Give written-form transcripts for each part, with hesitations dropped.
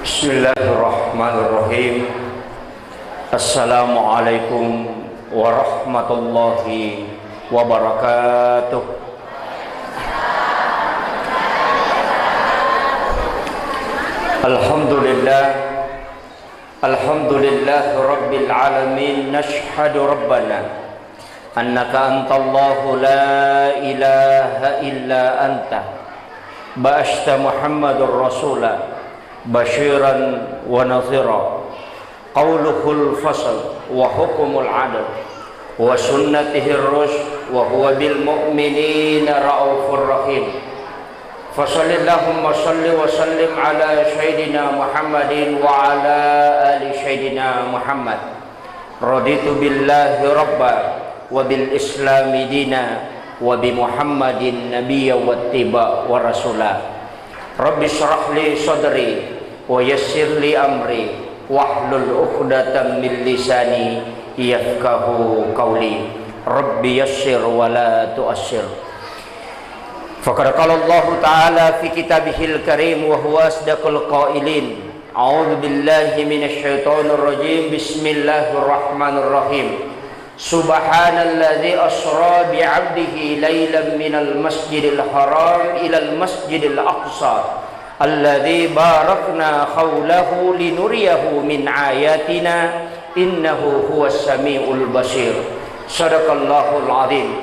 Bismillahirrahmanirrahim. Assalamualaikum warahmatullahi wabarakatuh. Alhamdulillah, alhamdulillah rabbil alamin. Nashhadu rabbana annaka antallahu la ilaha illa anta ba'asta Muhammadur Rasulah bashiran wa nadhira, qawluhul fasl wa hukumul adl wa sunnatihir rusyd wa huwa bil mu'minina raufur rahim. Fasallallahumma salli wa sallim ala sayyidina Muhammadin wa ala ali sayyidina Muhammad. Raditu billahi rabba wa bil islami dina wa bi Muhammadin nabiyya wattiba wa rasulah. Rabbi shrah li sadri wa yassir li amri wahlul 'uqdatam min lisani yafqahu qawli. Rabbi yassir wa la tu'assir. Faqad qala Allah Ta'ala fi kitabihil karim wa huwa asdaqul qailin. A'udzu billahi minasy syaithanir rajim. Bismillahirrahmanirrahim. Subhanalladzi asra bi'abdihi lailan minal masjidil haram ilal masjidil aqsa alladzi barakna haulahu linuriyahu min ayatina innahu huwas samiul basir. Shadaqallahul azim.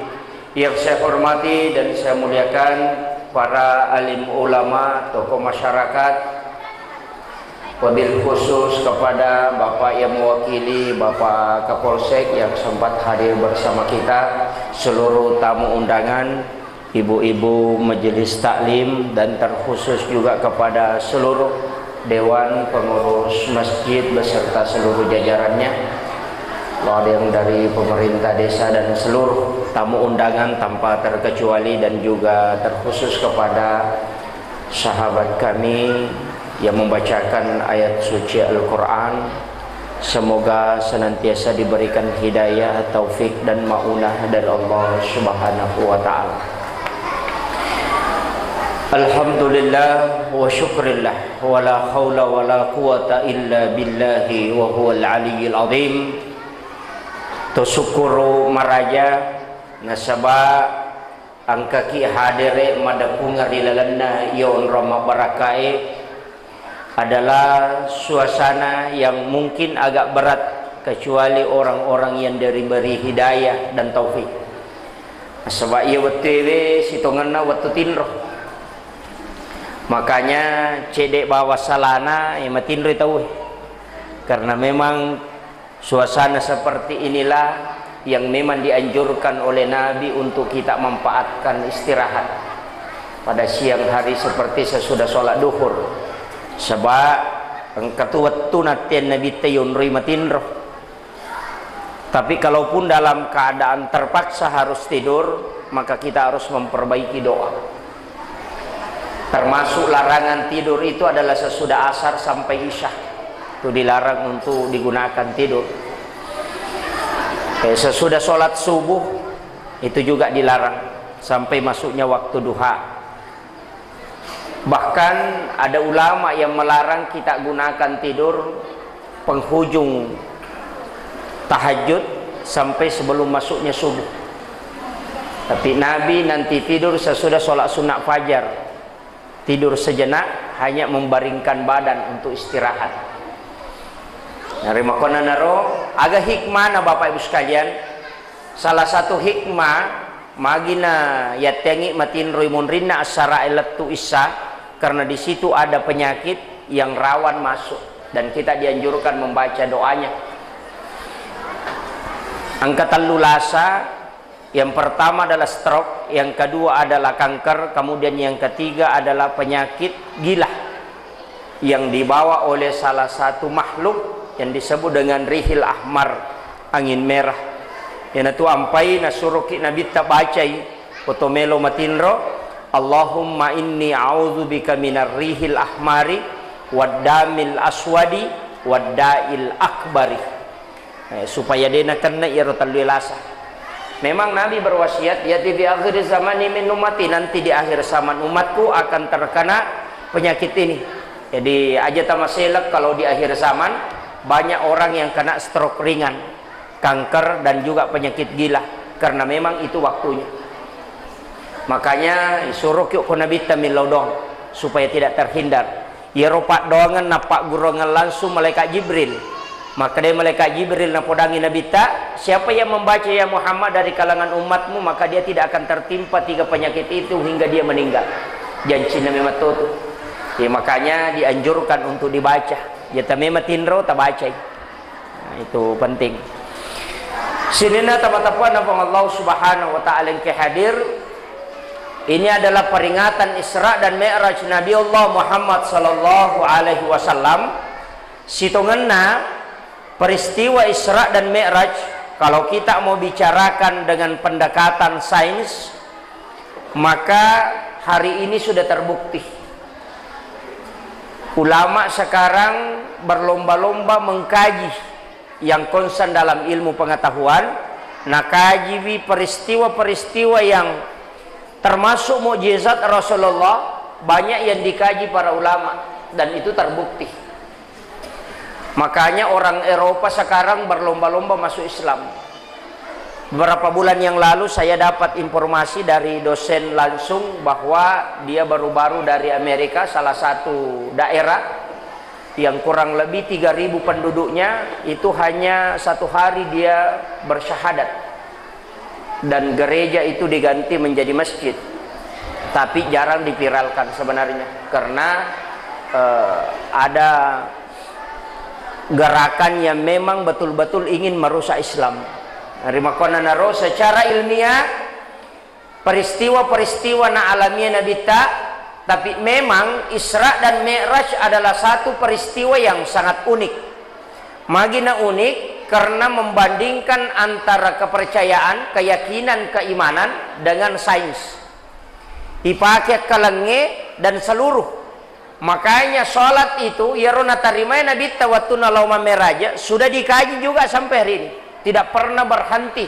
Yang saya hormati dan saya muliakan para alim ulama, tokoh masyarakat, wabil khusus kepada Bapak yang mewakili Bapak Kapolsek yang sempat hadir bersama kita, seluruh tamu undangan, ibu-ibu majelis taklim, dan terkhusus juga kepada seluruh dewan pengurus masjid beserta seluruh jajarannya. Kalau ada yang dari pemerintah desa dan seluruh tamu undangan tanpa terkecuali, dan juga terkhusus kepada sahabat kami yang membacakan ayat suci Al-Quran. Semoga senantiasa diberikan hidayah, taufik dan ma'unah dari Allah Subhanahu wa ta'ala. Alhamdulillah wa syukrillah wa la hawla wa la quwata illa billahi wa huwal aliyyil azim. Tosukuru maraja nasaba angkaki hadire madapunga rilalanna yaun rama barakai adalah suasana yang mungkin agak berat kecuali orang-orang yang diberi hidayah dan taufik. Sebab ia wetewe sitonganna watu tinroh. Makanya cedek bawa salana yang matinro tahu. Karena memang suasana seperti inilah yang memang dianjurkan oleh Nabi untuk kita manfaatkan istirahat pada siang hari seperti sesudah sholat duhur. Sebab engkau waktu natian Nabi tayun rimatin roh. Tapi kalaupun dalam keadaan terpaksa harus tidur, maka kita harus memperbaiki doa. Termasuk larangan tidur itu adalah sesudah asar sampai isya. Itu dilarang untuk digunakan tidur. Sesudah sholat subuh itu juga dilarang sampai masuknya waktu duha. Bahkan ada ulama yang melarang kita gunakan tidur penghujung tahajud sampai sebelum masuknya subuh. Tapi Nabi nanti tidur sesudah sholat sunat fajar, tidur sejenak, hanya membaringkan badan untuk istirahat. Nari makona naro agak hikmah na Bapak Ibu sekalian. Salah satu hikmah magina yatengi matin roimun rinna asara elatu isa, karena di situ ada penyakit yang rawan masuk dan kita dianjurkan membaca doanya. Angkatan lulasa, yang pertama adalah stroke, yang kedua adalah kanker, kemudian yang ketiga adalah penyakit gila yang dibawa oleh salah satu makhluk yang disebut dengan rihil ahmar, angin merah. Yang itu ampai nasuruki Nabi tabacai potomelo matinro, Allahumma inni a'udzubika minar rihil ahmari waddamil aswadi wadda'il akbari. Supaya dia kena iratal lilasa. Memang Nabi berwasiat, ya di akhir zaman ini min ummati, nanti di akhir zaman umatku akan terkena penyakit ini. Jadi aja tamaselak kalau di akhir zaman banyak orang yang kena stroke ringan, kanker dan juga penyakit gila karena memang itu waktunya. Makanya suruh yuk kena vitamin laudong supaya tidak terhindar. Ya ropak doangan napak gurongan langsung malaikat Jibril. Maka dia malaikat Jibril napodangi Nabi tak, siapa yang membaca ya Muhammad dari kalangan umatmu, maka dia tidak akan tertimpa 3 penyakit itu hingga dia meninggal. Janji Nabi Matutu. Ya makanya dianjurkan untuk dibaca. Ya tamema tinro tak baca. Nah, itu penting. Sinina teman-teman Allah Subhanahu wa taala yang hadir. Ini adalah peringatan Isra dan Mi'raj Nabi Allah Muhammad sallallahu alaihi wasallam. Situnganna peristiwa Isra dan Mi'raj, kalau kita mau bicarakan dengan pendekatan sains, maka hari ini sudah terbukti. Ulama sekarang berlomba-lomba mengkaji yang konsen dalam ilmu pengetahuan, nakaji peristiwa-peristiwa yang termasuk mukjizat Rasulullah, banyak yang dikaji para ulama dan itu terbukti. Makanya orang Eropa sekarang berlomba-lomba masuk Islam. Beberapa bulan yang lalu saya dapat informasi dari dosen langsung bahwa dia baru-baru dari Amerika, salah satu daerah yang kurang lebih 3.000 penduduknya, itu hanya 1 hari dia bersyahadat dan gereja itu diganti menjadi masjid. Tapi jarang dipiralkan sebenarnya karena ada gerakan yang memang betul-betul ingin merusak Islam. Rimakona naro secara ilmiah peristiwa-peristiwa na alamiah Nabi tak, tapi memang Isra dan Mi'raj adalah satu peristiwa yang sangat unik. Magina unik karena membandingkan antara kepercayaan, keyakinan, keimanan dengan sains. Ipakai kalenge dan seluruh. Makanya sholat itu yarona tarimai Nabi tawatuna lauma meraja sudah dikaji juga sampai hari ini. Tidak pernah berhenti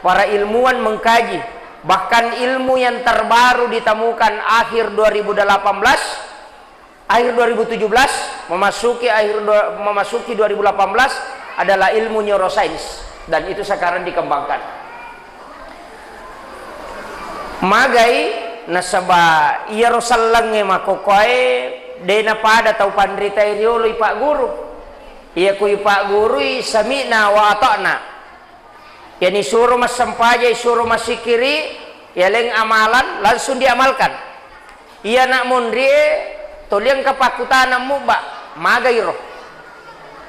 para ilmuwan mengkaji. Bahkan ilmu yang terbaru ditemukan akhir 2018, akhir 2017 memasuki 2018 adalah ilmu neuroscience, dan itu sekarang dikembangkan. Magai nasaba iya rosallange makokoy dena pada tau pandrita iriolo ipak guru. Iya ku ipak guru samina wa ata'na. Yani suruh mas sampaja, suruh mas sikiri, ya leng amalan langsung diamalkan. Iya nak mundri toliang kapakutana mubak magairo.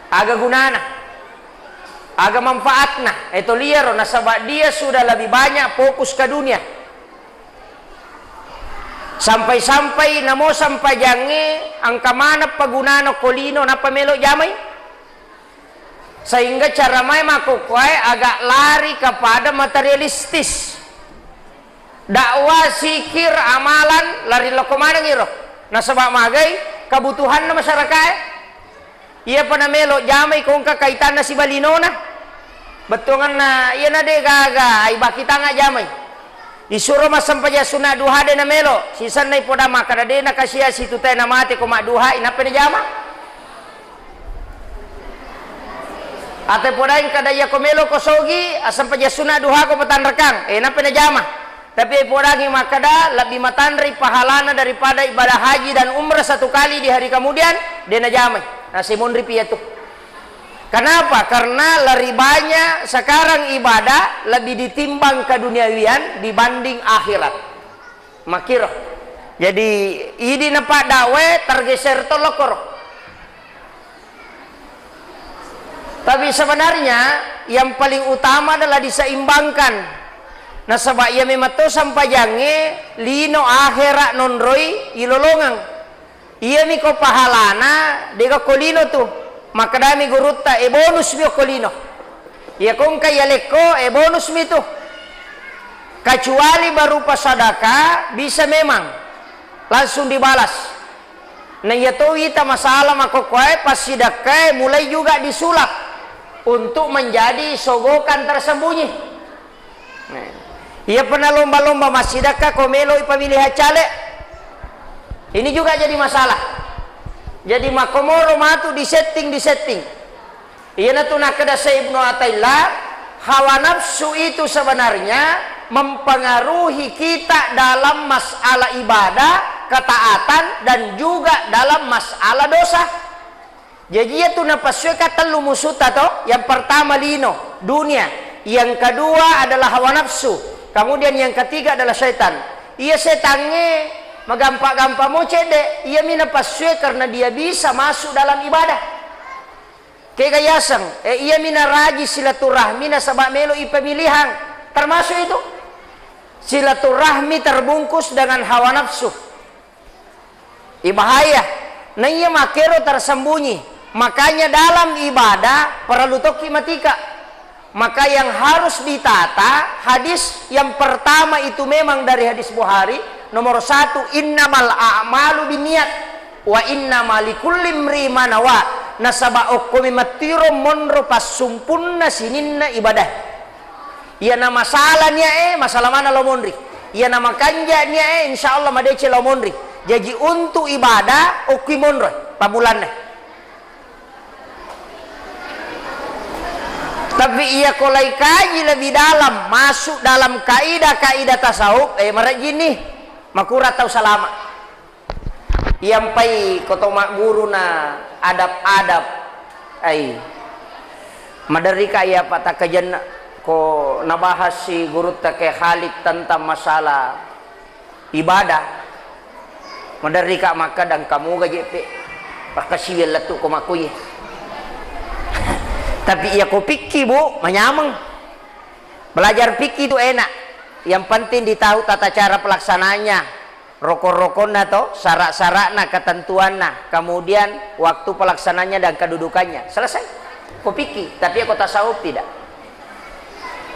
Aga gunana. Aga manfaatna. Itu liaro nasabak dia sudah lebih banyak fokus ke dunia. Sampai-sampai namo sampai jange angka mana pagunana kolino na pamelo jamay. Sehingga cara may makukuhay agak lari kepada materialistis. Dakwah, sikir, amalan lari lo kemana ngiro. Nasabak magay kebutuhan na masyarakat. Iya pa na melo jamay kung kakaitan na si balinona. Betungan na iya na de gaga ay bakita nga jamay. Disuruh masampaya sunah duha de na melo. Sisan na ipoda makada de na kasya si tutay na mati kuma duha inapa na jama. Ate podain kadaya komelo kosogi asampaya sunah duha ko patanrakang. Inapa na jama. Tapi podangi makada lebih matandri pahalana daripada ibadah haji dan umrah 1 kali di hari kemudian de na jamay. Nasi mundri piatu. Kenapa? Karena lebih banyak sekarang ibadah lebih ditimbang keduniawian dibanding akhirat. Makiro. Jadi ini nampak dawe tergeser tolokor. Tapi sebenarnya yang paling utama adalah diseimbangkan. Nah sebab ia memato sampai jange lino akhirat nonroi ilolongang. Ia miko pahalana dega kolino tuh. Maka dami gurutta e bonus mi kolino. Ya kung kaya leko e bonus mi tuh. Kecuali berupa sedekah bisa memang langsung dibalas. Nah ya tuh kita masalah makokoy pas sedekah mulai juga disulap untuk menjadi sogokan tersembunyi. Nah, ia pernah lomba-lomba sedekah komelo ipamilih hacale. Ini juga jadi masalah. Jadi makomoro matu di setting. Iya na tu nakada sa Ibnu Athaillah, hawa nafsu itu sebenarnya mempengaruhi kita dalam masalah ibadah, ketaatan, dan juga dalam masalah dosa. Jadi itu napasyo ka telu musuta to. Yang pertama lino, dunia. Yang kedua adalah hawa nafsu. Kemudian yang ketiga adalah syaitan. Iya setannya magampa-gampa mo cede. Iya mina pasyo karena dia bisa masuk dalam ibadah. Kegayasang, iya mina raji silaturahmi na sabak melo ipemilihan. Termasuk itu silaturahmi terbungkus dengan hawa nafsu. Ibahaya. Nah iya makero tersembunyi. Makanya dalam ibadah perlu toki matika. Maka yang harus ditata hadis yang pertama itu memang dari hadis Bukhari. Nomor 1, innamal a'malu binniyat wa innamal likulli imri'in ma nawa. Nasaba okkomi matiro monro pasumpunna sininna ibadah. Iya nama masalahnya masalah mana lo mondri. Iya nama kanjanya insyaallah madece lo mondri. Jadi untuk ibadah okki monro pabulannya. Tapi ia kolai kaji lebih dalam, masuk dalam kaidah-kaidah tasawuf, mereka gini makura tahu salama. Yang pai koto mak guru na adab-adab madari kaya patah kajan ko nabahas si guru take halik tentang masalah ibadah madari ka maka dan kamu gajepe pakasiwil latu ko makuy. Tapi ia ko pikir bu menyameng belajar pikir itu enak, yang penting ditahu tata cara pelaksananya. Rokok-rokoknya to, syarat-syaratnya, ketentuannya, kemudian waktu pelaksananya dan kedudukannya. Selesai. Kau pikir, tapi aku tasawuf tidak.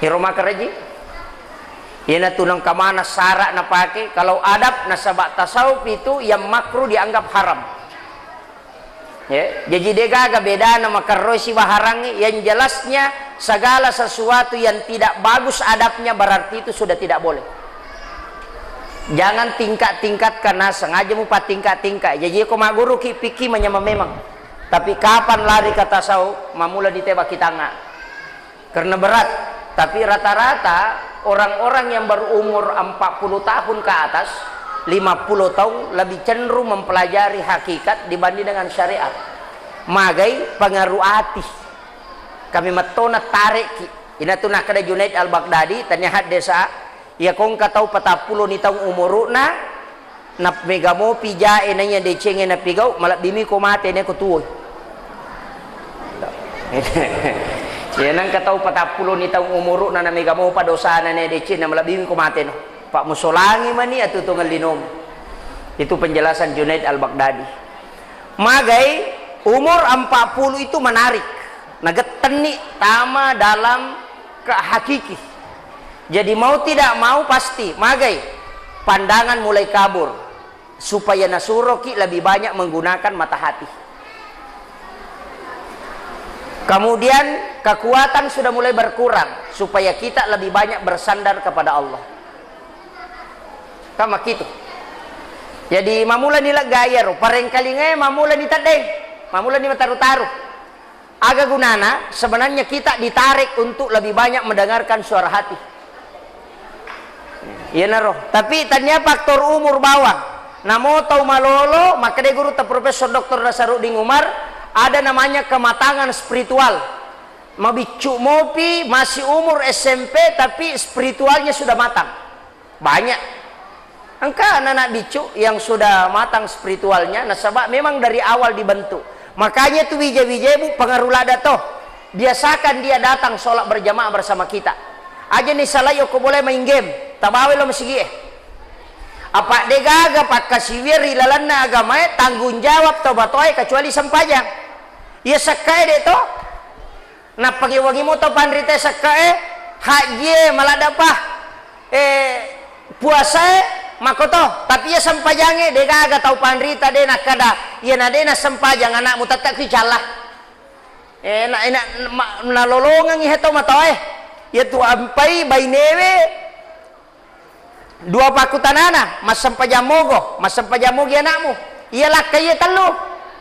Hiroma kereji. Ia tunang kemana syarat na pakai. Kalau adab nasabak tasawuf itu yang makruh dianggap haram. Ya, jadi dega beda nama karoi si baharangi. Yang jelasnya segala sesuatu yang tidak bagus adabnya berarti itu sudah tidak boleh. Jangan tingkat-tingkat karena sengaja mupat tingkat-tingkat. Jadi kau mak guru pikir menyama memang. Tapi kapan lari kata tasawuf mamula ditebak kita nggak. Karena berat. Tapi rata-rata orang-orang yang berumur 40 tahun ke atas, 50 tahun lebih cenderung mempelajari hakikat dibanding dengan syariat. Magai pengaruh hati. Kami matona tarik. Ina tu nak kada Junaid al-Baghdadi tanya desa. Ya kong katau 40 ni tahun umuruna na megamo pija enanya decenge na pigau malap bimi ko mate ne ko tuoy. Ya nang katau 40 ni tahun umuruna na megamo pa dosana ne decenge na malap bimi ko mate no. Pak musolangi mani atu tungal linom. Itu penjelasan Junaid al-Baghdadi. Magai umur 40 itu menarik. Nageteni tama dalam kehakiki. Jadi mau tidak mau pasti magai pandangan mulai kabur supaya nasuroki lebih banyak menggunakan mata hati. Kemudian kekuatan sudah mulai berkurang supaya kita lebih banyak bersandar kepada Allah. Kama gitu. Jadi mamula nila gaya ro pareng kalinge mamula ni tadeng, mamula ni taru-taru. Aga gunana sebenarnya kita ditarik untuk lebih banyak mendengarkan suara hati. Iya naroh, tapi tanya faktor umur bawah. Namo tau malolo, maka dia guru ta Profesor Dr. Nasaruddin Umar ada namanya kematangan spiritual. Mabicu mopi masih umur SMP tapi spiritualnya sudah matang. Banyak. Angka anak-anak bicu yang sudah matang spiritualnya, nasabak memang dari awal dibentuk. Makanya tuh wija-wija bu pengaruh lada toh. Biasakan dia datang sholat berjamaah bersama kita. Aja nih salah yo ko boleh main game. Tabawi lo masih apa degaga pak kasiwir ilalan na agama tanggung jawab to batoy kecuali sempajang. Ya sakai de to. Na pagiwangi mo to panrite sakai haji maladapah puasa makoto tapi ya sempajange degaga tau panrita de na kada ya na de na sempajang anak mu tatak kicalah. Na lolongan iheto matoy. Ya tu ampai bainewe dua pakutanana mas sampajamogo anakmu ialah kaya telu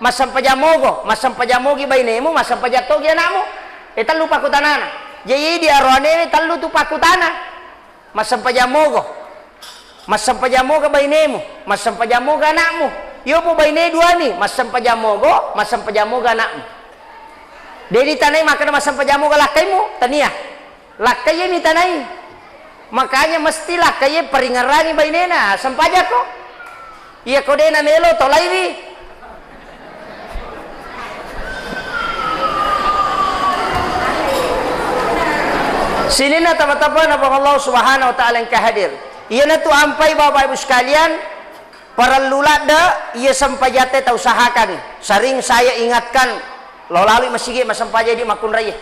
masam pajamogo, masam pajamogi bainemu, masam pajatogi anakmu. Talu pakutanana. Jadi di arwane talu tu pakutana. Masam pajamogo. Masam pajamoga bainemu, masam pajamoga anakmu. Yo po baine dua ni, masam pajamogo, masam pajamoga anakmu. Dedi tanai maka masam pajamoga lakaimu, tania. Lakai ni tanai. Makanya mesti lakai peringarani bainena, sampaja ko. Iya kode na melo tolaiwi. Sini na tapa-tapa na Allah Subhanahu wa taala yang kehadir. Iya na tu ampai Bapak Ibu sekalian, para lulada iya sampajate ta usahakan. Sering saya ingatkan lo lalu masih masampaja di makun raya.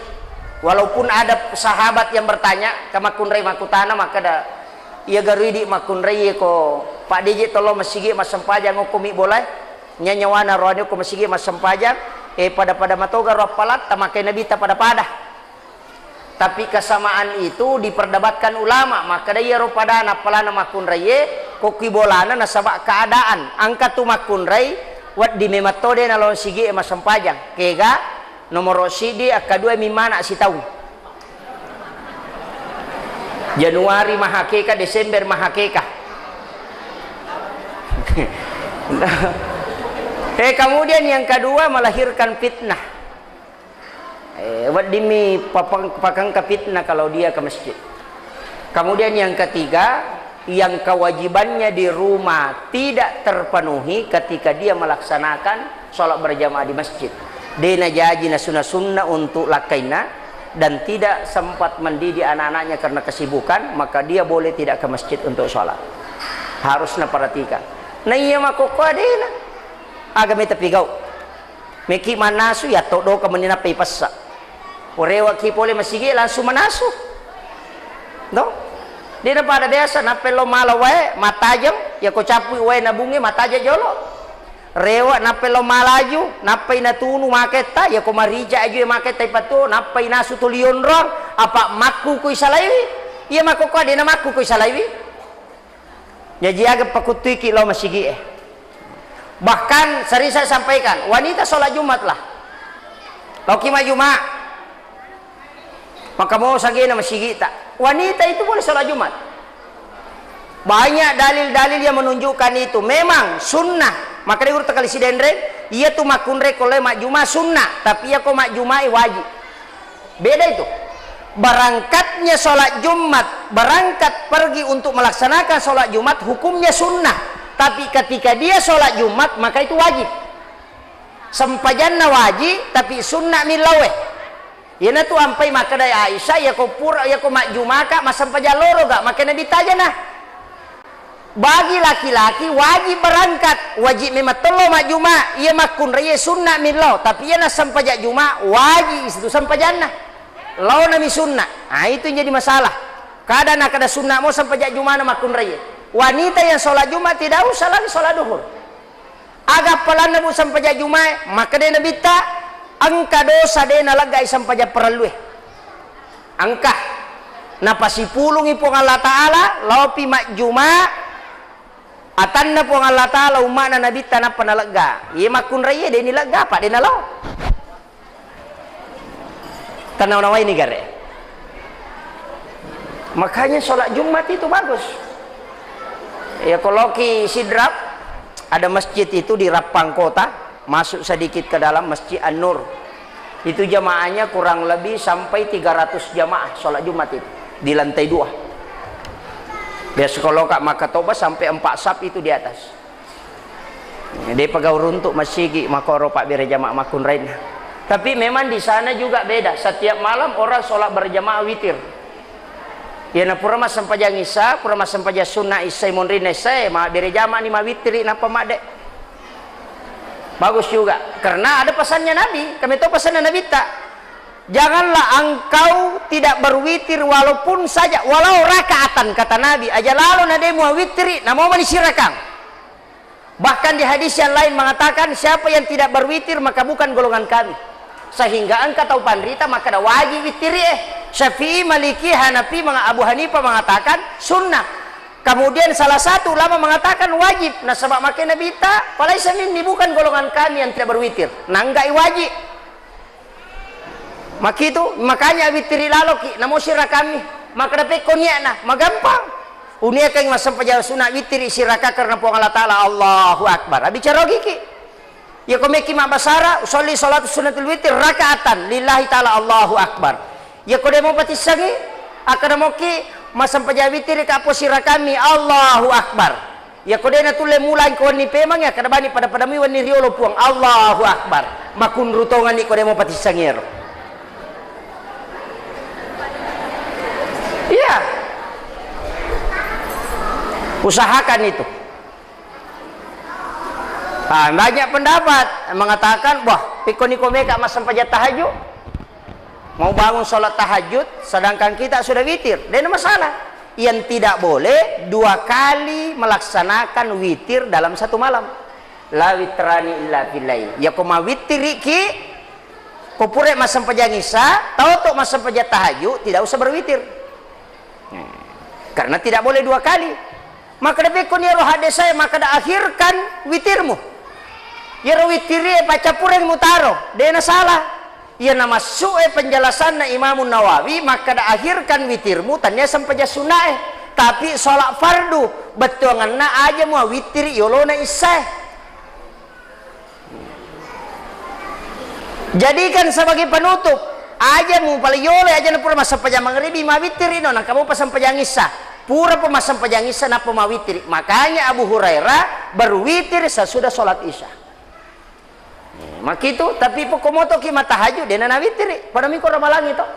Walaupun ada sahabat yang bertanya ke makun raya makutana maka da iya garudi makun raya ko Pak DJ tolong masih masampaja ngokumi boleh nyanyawana rohani ko masih masampaja pada matoga roh palat tamakai nabi ta pada tapi kesamaan itu diperdebatkan ulama maka dia roh pada napalana makun raya ko kibolana nasabak keadaan angkat tu makun raya wat di mematode na lon sige masampaja kega nomor sidi akadua mimana si tahun Januari mahakeka Desember mahakeka kemudian yang kedua melahirkan fitnah wadimi pakang ke fitnah kalau dia ke masjid. Kemudian yang ketiga yang kewajibannya di rumah tidak terpenuhi ketika dia melaksanakan sholat berjamaah di masjid. Dena jajina sunnah untuk lakaina dan tidak sempat mendidik anak-anaknya karena kesibukan, maka dia boleh tidak ke masjid untuk sholat. Harusnya perhatikan. Nah iya makoko adena agame tapigau meki manasu ya todo kemenina pay passa orewa kipole masigi langsung manasu no dina pada biasa napelo malawae matajam ya ko capu wae nabungi mataja jolo rewa napelo malaju napai natunu maketa ya ko marija aju maketa ipatu napai nasu tulion rong apa makku ku isalaiwi iya makoko adena makku ku isalaiwi jadi agak pakutuiki lo masigi bahkan sering saya sampaikan wanita sholat Jumat lah lo kima Jumat maka mau sagina masigi tak wanita itu boleh sholat Jumat banyak dalil-dalil yang menunjukkan itu memang sunnah maka dia urut kali si dendren iya tuh makunre koleh mak Jumat sunnah tapi ya kok mak Jumat wajib beda itu berangkatnya sholat Jumat berangkat pergi untuk melaksanakan sholat Jumat hukumnya sunnah tapi ketika dia sholat Jumat maka itu wajib sempajanna wajib tapi sunnah milaweh yana tu ampai maka dari Aisyah ya ko pura ya ko mak Jumat kak masampaja loro gak maka nabi tajana bagi laki-laki wajib berangkat wajib memang telo mak Jumat ia makun raya sunnah milaw tapi yana sampaja Jumat wajib itu sampajanna lau nami sunnah, itu yang jadi masalah. Kadang nak ada sunnah mau sampai Jumat makun raya. Wanita yang sholat Jumat tidak usah lagi sholat duhur. Agak pelan nabu sampai Jumat, maka dia nabi tak angka dosa dia nalagai sampai perlu. Angka, napasi pulung ipong Allah Taala, lau pi mak Jumat, atan na pong Allah Taala umat na nabi tanap panalaga. Ia makun raya dia ni laga pak dia nalau. Tanaw-naway ni gare. Makanya sholat Jumat itu bagus. Ya kalau ki Sidrap ada masjid itu di Rapang Kota, masuk sedikit ke dalam Masjid An-Nur. Itu jamaahnya kurang lebih sampai 300 jamaah sholat Jumat itu di lantai 2. Biasa kalau Kak Makatoba sampai 4 sap itu di atas. Dia pegawai untuk masjid makoro Pak Bira jamaah makun rain. Tapi memang di sana juga beda. Setiap malam orang sholat berjamaah witir. Ya na pura mas sampaja ngisa, pura mas sampaja sunnah isai monrin isai, ma bere jamaah ni ma witiri napa mak dek. Bagus juga. Karena ada pesannya Nabi. Kami tahu pesannya Nabi tak. Janganlah engkau tidak berwitir walaupun saja, walau rakaatan kata Nabi. Aja lalu nade mau witiri, namo manisirakan. Bahkan di hadis yang lain mengatakan siapa yang tidak berwitir maka bukan golongan kami. Sehingga engkau tahu pandrita maka ada wajib witiri Syafi'i, Maliki, Hanafi, Abu Hanifah mengatakan sunnah. Kemudian salah satu ulama mengatakan wajib. Nah sebab makanya Nabi tak, falaisa minni, bukan golongan kami yang tidak berwitir. Nah enggak wajib. Maka itu makanya witiri laloki namo sirah kami. Maka dapat konya nah, magampang. Unia kang masam pajal sunat witiri siraka karena puang Allah Taala Allahu Akbar. Abi cara giki. Ya komeki ma basara usolli salat sunatul witir rakaatan lillahi taala Allahu Akbar. Ya kode mau patisangi akan moki masam pajal witir ka apo sirah kami Allahu Akbar. Ya kode na tule mulai ko ni pemang ya kada bani pada mi wani riolo puang Allahu Akbar. Makun rutongan ni kode mau patisangir. Iya, usahakan itu. Nah, banyak pendapat mengatakan, wah, pikoniko meka masam pajat tahajud, mau bangun sholat tahajud, sedangkan kita sudah witir, dan masalah. Yang tidak boleh 2 kali melaksanakan witir dalam satu malam. La witrani illa billail. Ya koma witiriki, kupure masam pajat ngisa, tahu tok masam pajat tahajud, tidak usah berwitir. Karena tidak boleh 2 kali. Maka dapikun ya roh hade saya, maka dah akhirkan witirmu. Ya roh witiri baca pureng mutaro, dia salah. Ya nama su'e penjelasan na Imam Nawawi, maka dah akhirkan witirmu tanya sampai sunnah. Tapi sholat fardu betul ngana aja mau witiri yolona isah. Jadikan sebagai penutup. Aja mu paling yole aja na pura masam pajang maghribi mawitiri no, nang kamu pasam pajang isa pura pemasam pajang isa na pemawitiri. Makanya Abu Hurairah berwitir sesudah sholat isya. Mak itu tapi pokomoto ki matahajud dena na witiri pada mi ko ramalang itu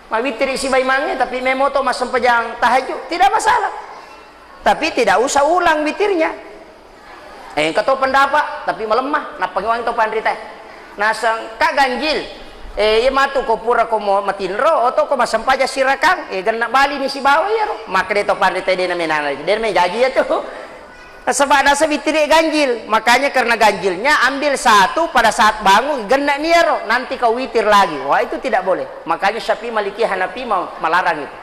mawitiri si baimangnya tapi memoto masam pajang tahajud tidak masalah, tapi tidak usah ulang witirnya. Kato pendapat tapi melemah na pangiwang to pandrita nasang ka ganjil ya matu ko pura ko mo matinro oto ko masampaja sirakang ganna bali ni si bawa ya ro maka deto pandita de na menana de me gaji ya tuh sebab nasa witiri ganjil. Makanya karena ganjilnya ambil satu pada saat bangun ganna ni ya ro nanti kau witir lagi. Wah itu tidak boleh. Makanya Syafi'i, Maliki, Hanafi melarang itu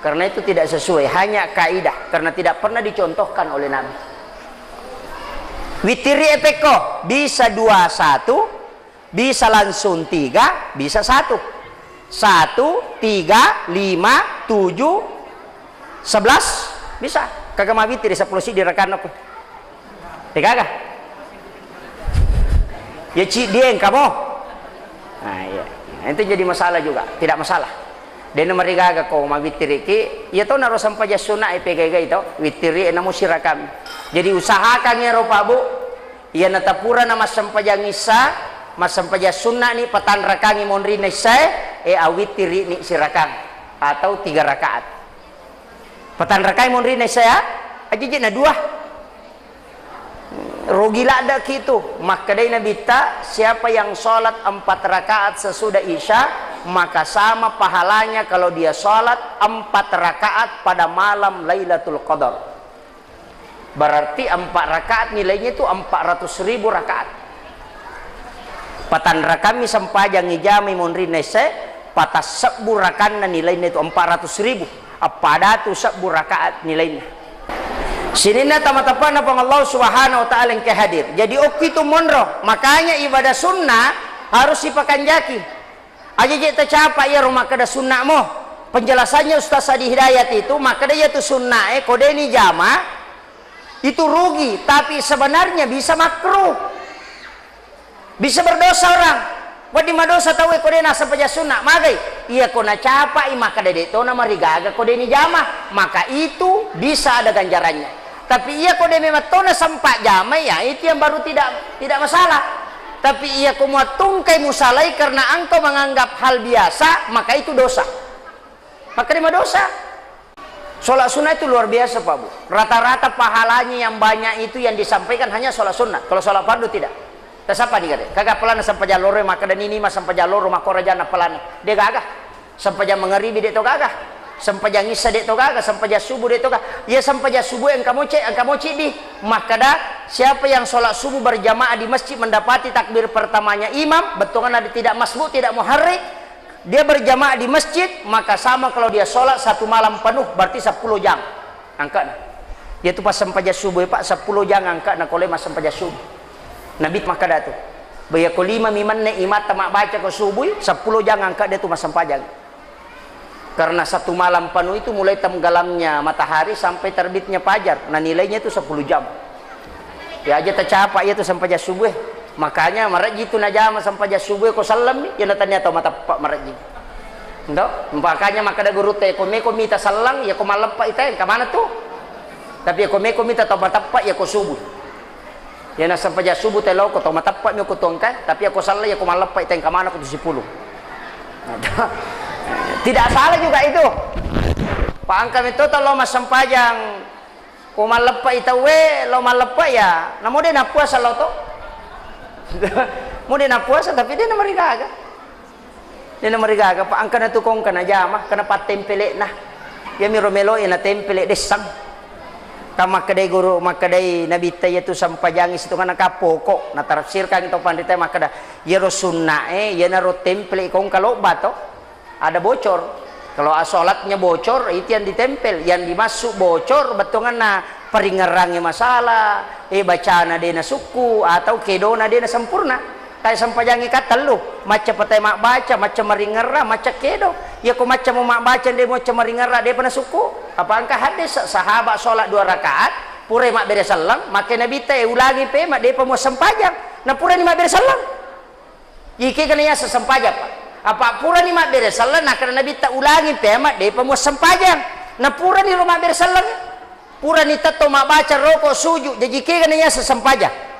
karena itu tidak sesuai, hanya kaidah karena tidak pernah dicontohkan oleh Nabi. Witiri epeko bisa 2-1, bisa langsung 3, bisa 1, 1, 3, 5, 7, 11 bisa. Kagak mau witir 10 sih direkan aku. Kagak. Ya dieng kamu. Nah iya. Nah, itu jadi masalah juga. Tidak masalah. Dan nomor 3 kau mau witir iki, ya tahu naruh sampai jasuna EPGG itu witiri namu sirakam. Jadi usahakan ya ro Pak Bu. Ya natapura nama sampai jangisa masam paja sunnah ni patan rakangi monri nesai awitiri ni sirakang atau 3 rakaat patan rakangi monri nesai aja na 2 rogila ada gitu. Maka dari Nabi ta siapa yang sholat 4 rakaat sesudah isya maka sama pahalanya kalau dia sholat 4 rakaat pada malam Lailatul Qadar. Berarti 4 rakaat nilainya itu 400.000 rakaat. Patan rakami sampajang ijami monri nese patas 10 rakan na nilainya itu 400.000. Pada tu 10 rakaat nilainya. Sini na tamatapan na pang Allah Subhanahu wa taala yang kehadir. Jadi oki tu monro. Makanya ibadah sunnah harus dipakanjaki. Aja kita capa ya rumah kada sunnah mo. Penjelasannya Ustaz Adi Hidayat itu maka dia tu sunnah kode ni jama itu rugi, tapi sebenarnya bisa makruh. Bisa berdosa orang. Wadi madosa tahu kode nasa paja sunnah. Magai iya kona capa maka dede to na marigaga kode ni jama, maka itu bisa ada ganjarannya. Tapi iya kode memang to na sampak jama ya itu yang baru tidak masalah. Tapi iya ko tungkai musalai karena engkau menganggap hal biasa, maka itu dosa. Maka di dosa. Sholat sunnah itu luar biasa Pak Bu. Rata-rata pahalanya yang banyak itu yang disampaikan hanya sholat sunnah. Kalau sholat fardu tidak. Tak siapa nih kata, kagak pelan sampai jalur maka dan ini mas sampai jalur maka rajana pelan dia gagah sampai jam mengeribi dia to gagah sampai jam ngisa dia to gagah sampai jam subuh dia to gagah ya sampai jam subuh yang kamu cek di maka dah siapa yang sholat subuh berjamaah di masjid mendapati takbir pertamanya imam betulan ada tidak masbuk tidak muharrik dia berjamaah di masjid maka sama kalau dia sholat 1 malam penuh berarti 10 jam. angkat dia tu pas sampaja subuh pak 10 jang angkat na kole mas sampaja subuh nabi maka dah tu baya ko 5 miman ne imat mak baca ko subuh 10 jang angkat dia tu mas sampaja karena satu malam penuh itu mulai tenggelamnya matahari sampai terbitnya fajar nah nilainya itu 10 jam ya aja tercapai itu sampaja subuh makanya maraji tu najama sampaja subuh ko salam ya natanya atau mata pak maraji Ndo, makanya maka ada guru teh ko mita salang ya ko maleppa ita ka mana tuh tapi ya ko mita to matappa ya ko subuh ya na sampai ja subuh teh lo ko to matappa mi ko tongka tapi ya ko salah ya ko maleppa ita ka mana ko 10 tidak salah juga itu pak angka itu to lo mas sampajang ko maleppa ita we lo maleppa ya namo de na puasa lo to mo de na puasa tapi dia na marigaga Nina marigaga pa ang kana tukong kana jama kana patempele na ya mi romelo ina tempele desang kama kadai guru makadai nabi taya tu sampajangis itu kana kapoko na tafsir kan itu pandita makada ya sunna ya naro temple kong kalau bato ada bocor kalau salatnya bocor itu yang ditempel yang dimasuk bocor betongan na paringerangnya masalah bacana dena suku atau kedona dena sempurna tay sampajangi katalu maca patay mak baca maca maringera maca kedo ya ko maca mo mak baca de mo maca maringera de pana suku apa angka hadis sahabat salat 2 rakaat pure mak bere salam make nabi teh ulangi pe mak de pa mo sampajang na pura ni mak bere salam iki kana ya sampajang apa pura ni mak bere salam na kana nabi ta ulangi pe mak de pa mo sampajang na pura ni mak bere salam pura ni tato mak baca roko sujud jadi iki kana ya sampajang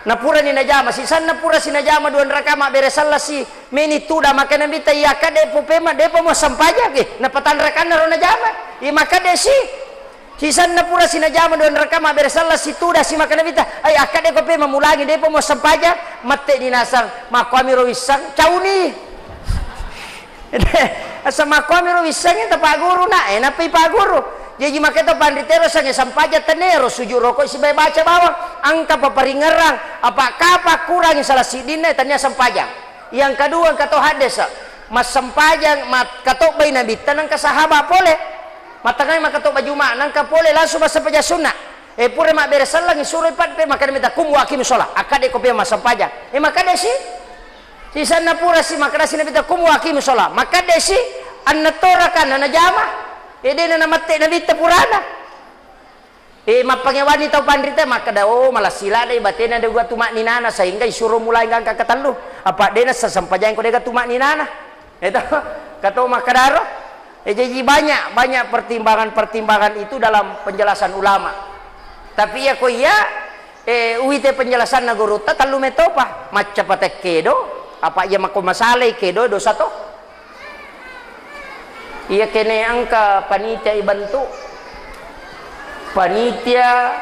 napura ni najama si san napura si najama 2 rakaat mak beres salah si meni tuda maka nabi ta ya kade pupema de mo sampaja ke na patan rakaat na najama i maka de si san napura si najama 2 rakaat mak beres salah si tuda si maka nabi ta ay akade ko pe mamulangi de mo sampaja mate dinasang makwami ro wisang cauni asa makwami ro wisang ta paguru na na pi paguru jadi maka itu panditero sange sampaja tenero sujud rokok si baca bawah angka paparingerang apa kapa kurang salah sidina tanya sampajang yang kedua kato hadis mas sampajang mat kato bay nabi tanang ka sahabat boleh matangay makato baju mak nang ka boleh langsung mas sampaja sunnah pure mak beres salang suruh pat pe maka minta kum wa akim sholat akade ko pe mas sampajang maka desi si sana pura si maka desi nabi ta kum wa akim sholat maka desi annatora kan najama dia na mate nabi tapurana mapangewani tau pandrita maka dao malah sila dai batena de gua tumak ninana sehingga isuruh mulai ngangka katalu apa dena sasampajan ko dega tumak ninana eta kato makadaro jadi banyak pertimbangan itu dalam penjelasan ulama tapi ya ko ya uite penjelasan na guru ta talu metopa macca patek kedo apa ya mako masale kedo dosa to iya kene angka panitia ibantu panitia